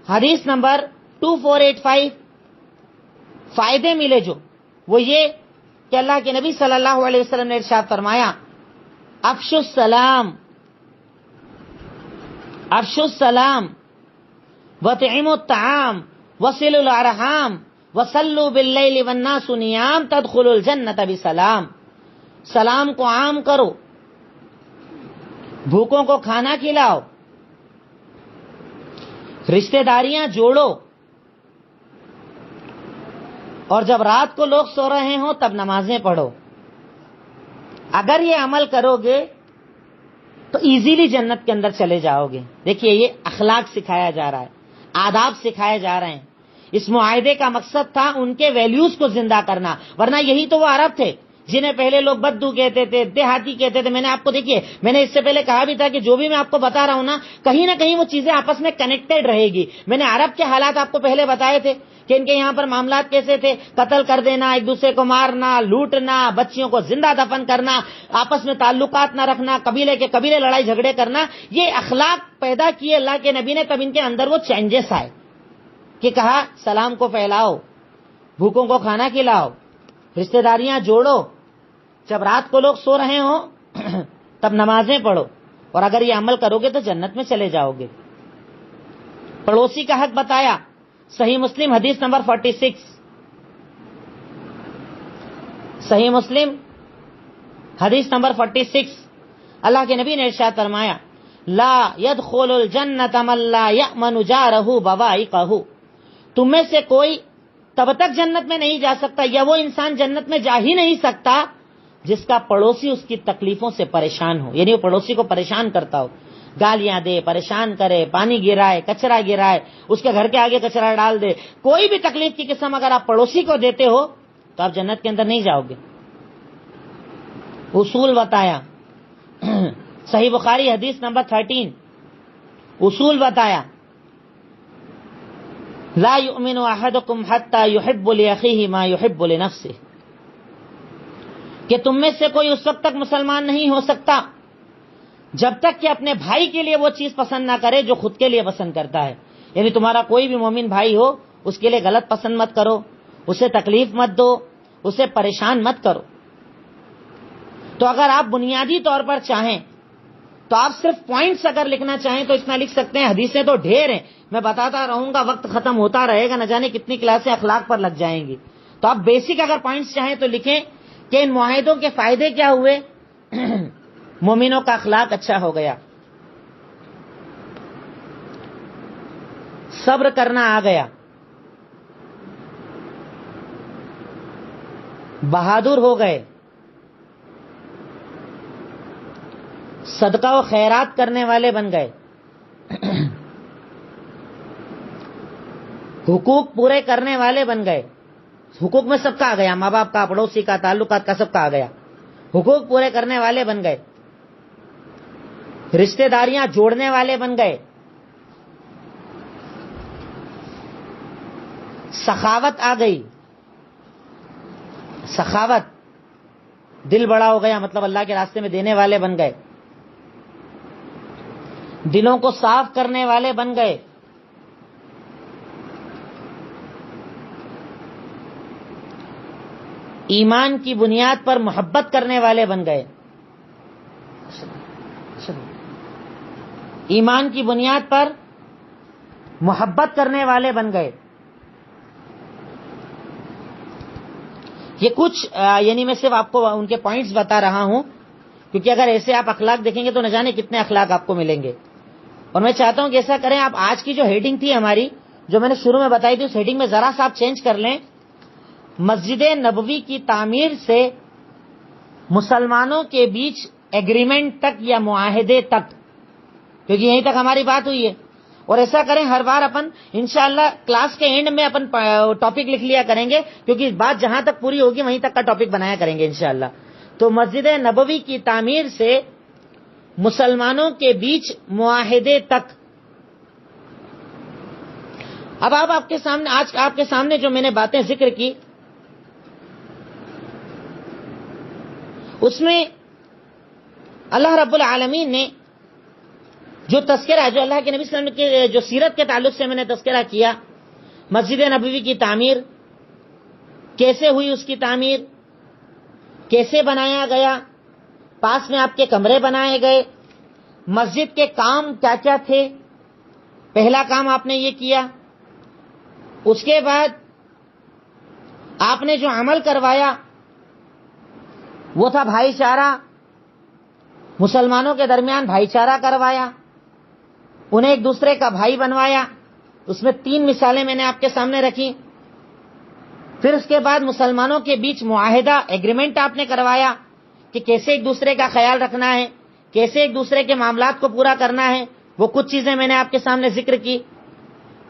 حدیث نمبر 2485. فائدے ملے جو وہ یہ کہ اللہ کے نبی صلی اللہ علیہ وسلم نے ارشاد فرمایا افشوا السلام، افشوا السلام وطعموا الطعام وصلوا الارحام وصلوا باللیل والناس نیام تدخلوا الجنۃ بسلام. سلام کو عام کرو، بھوکوں کو کھانا کھلاؤ، رشتہ داریاں جوڑو، اور جب رات کو لوگ سو رہے ہوں تب نمازیں پڑھو. اگر یہ عمل کرو گے تو ایزیلی جنت کے اندر چلے جاؤ گے. دیکھیے یہ اخلاق سکھایا جا رہا ہے، آداب سکھائے جا رہے ہیں. اس معاہدے کا مقصد تھا ان کے ویلیوز کو زندہ کرنا، ورنہ یہی تو وہ عرب تھے جنہیں پہلے لوگ بدو کہتے تھے، دیہاتی کہتے تھے. میں نے آپ کو دیکھیے، میں نے اس سے پہلے کہا بھی تھا کہ جو بھی میں آپ کو بتا رہا ہوں نا کہیں وہ چیزیں آپس میں کنیکٹڈ رہے گی. میں نے عرب کے حالات آپ کو پہلے بتائے تھے کہ ان کے یہاں پر معاملات کیسے تھے، قتل کر دینا، ایک دوسرے کو مارنا، لوٹنا، بچیوں کو زندہ دفن کرنا، آپس میں تعلقات نہ رکھنا، قبیلے کے قبیلے لڑائی جھگڑے کرنا. یہ اخلاق پیدا کیے اللہ کے نبی نے، تب ان کے اندر وہ چینجز آئے کہ کہا سلام کو پھیلاؤ، بھوکوں کو کھانا کھلاؤ، رشتہ داریاں جوڑو، جب رات کو لوگ سو رہے ہوں تب نمازیں پڑھو، اور اگر یہ عمل کرو گے تو جنت میں چلے جاؤ گے. پڑوسی کا حق بتایا. صحیح مسلم حدیث نمبر 46، صحیح مسلم حدیث نمبر 46، اللہ کے نبی نے ارشاد فرمایا لا يدخل الجنت من لا يأمن جارہ بوائقہ. تم میں سے کوئی تب تک جنت میں نہیں جا سکتا، یا وہ انسان جنت میں جا ہی نہیں سکتا جس کا پڑوسی اس کی تکلیفوں سے پریشان ہو. یعنی وہ پڑوسی کو پریشان کرتا ہو، گالیاں دے، پریشان کرے، پانی گرائے، کچرا گرائے، اس کے گھر کے آگے کچرا ڈال دے. کوئی بھی تکلیف کی قسم اگر آپ پڑوسی کو دیتے ہو تو آپ جنت کے اندر نہیں جاؤ گے. اصول بتایا. صحیح بخاری حدیث نمبر 13، اصول بتایا لا یؤمن احدکم حتی یحب لاخیہ ما یحب لنفسہ، کہ تم میں سے کوئی اس وقت تک مسلمان نہیں ہو سکتا جب تک کہ اپنے بھائی کے لیے وہ چیز پسند نہ کرے جو خود کے لیے پسند کرتا ہے. یعنی تمہارا کوئی بھی مومن بھائی ہو اس کے لیے غلط پسند مت کرو، اسے تکلیف مت دو، اسے پریشان مت کرو. تو اگر آپ بنیادی طور پر چاہیں تو آپ صرف پوائنٹس اگر لکھنا چاہیں تو اتنا لکھ سکتے ہیں. حدیثیں تو ڈھیر ہیں، میں بتاتا رہوں گا، وقت ختم ہوتا رہے گا، نہ جانے کتنی کلاسیں اخلاق پر لگ جائیں گی. تو آپ بیسک اگر پوائنٹس چاہیں تو لکھیں کہ ان معاہدوں کے فائدے کیا ہوئے. مومنوں کا اخلاق اچھا ہو گیا، صبر کرنا آ گیا، بہادر ہو گئے، صدقہ و خیرات کرنے والے بن گئے، حقوق پورے کرنے والے بن گئے. حقوق میں سب کا آ گیا, ماں باپ کا, پڑوسی کا, تعلقات کا, سب کا آ گیا. حقوق پورے کرنے والے بن گئے, رشتہ داریاں جوڑنے والے بن گئے, سخاوت آ گئی. سخاوت, دل بڑا ہو گیا, مطلب اللہ کے راستے میں دینے والے بن گئے, دلوں کو صاف کرنے والے بن گئے. ایمان کی بنیاد پر محبت کرنے والے بن گئے. ایمان کی بنیاد پر محبت کرنے والے بن گئے. یہ کچھ یعنی میں صرف آپ کو ان کے پوائنٹس بتا رہا ہوں, کیونکہ اگر ایسے آپ اخلاق دیکھیں گے تو نہ جانے کتنے اخلاق آپ کو ملیں گے. اور میں چاہتا ہوں کہ ایسا کریں, آپ آج کی جو ہیڈنگ تھی ہماری, جو میں نے شروع میں بتائی تھی, اس ہیڈنگ میں ذرا سا آپ چینج کر لیں. مسجد نبوی کی تعمیر سے مسلمانوں کے بیچ ایگریمنٹ تک یا معاہدے تک, کیونکہ یہیں تک ہماری بات ہوئی ہے. اور ایسا کریں ہر بار اپن انشاءاللہ کلاس کے اینڈ میں اپن ٹاپک لکھ لیا کریں گے, کیونکہ بات جہاں تک پوری ہوگی وہیں تک کا ٹاپک بنایا کریں گے انشاءاللہ. تو مسجد نبوی کی تعمیر سے مسلمانوں کے بیچ معاہدے تک. اب آپ کے سامنے, آج آپ کے سامنے جو میں نے باتیں ذکر کی, اس میں اللہ رب العالمین نے جو تذکرہ, جو اللہ کے نبی صلی اللہ علیہ وسلم کے جو سیرت کے تعلق سے میں نے تذکرہ کیا, مسجد نبوی کی تعمیر کیسے ہوئی, اس کی تعمیر کیسے بنایا گیا, پاس میں آپ کے کمرے بنائے گئے, مسجد کے کام کیا کیا تھے. پہلا کام آپ نے یہ کیا, اس کے بعد آپ نے جو عمل کروایا وہ تھا بھائی چارہ. مسلمانوں کے درمیان بھائی چارہ کروایا, انہیں ایک دوسرے کا بھائی بنوایا. اس میں 3 مثالیں میں نے آپ کے سامنے رکھی. پھر اس کے بعد مسلمانوں کے بیچ معاہدہ, ایگریمنٹ آپ نے کروایا کہ کیسے ایک دوسرے کا خیال رکھنا ہے, کیسے ایک دوسرے کے معاملات کو پورا کرنا ہے. وہ کچھ چیزیں میں نے آپ کے سامنے ذکر کی.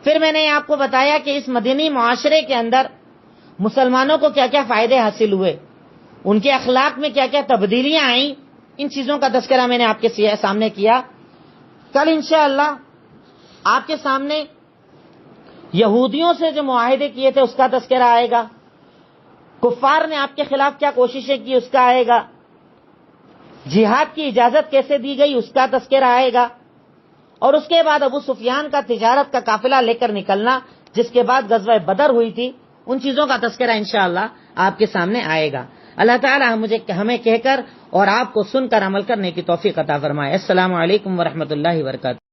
پھر میں نے آپ کو بتایا کہ اس مدنی معاشرے کے اندر مسلمانوں کو کیا کیا فائدے حاصل ہوئے, ان کے اخلاق میں کیا کیا تبدیلیاں آئیں. ان چیزوں کا تذکرہ میں نے آپ کے سامنے کیا. کل انشاءاللہ آپ کے سامنے یہودیوں سے جو معاہدے کیے تھے اس کا تذکرہ آئے گا, کفار نے آپ کے خلاف کیا کوششیں کی اس کا آئے گا, جہاد کی اجازت کیسے دی گئی اس کا تذکرہ آئے گا, اور اس کے بعد ابو سفیان کا تجارت کا قافلہ لے کر نکلنا, جس کے بعد غزوہ بدر ہوئی تھی, ان چیزوں کا تذکرہ انشاءاللہ آپ کے سامنے آئے گا. اللہ تعالی ہمیں کہہ کر اور آپ کو سن کر عمل کرنے کی توفیق عطا فرمائے. السلام علیکم ورحمۃ اللہ وبرکاتہ.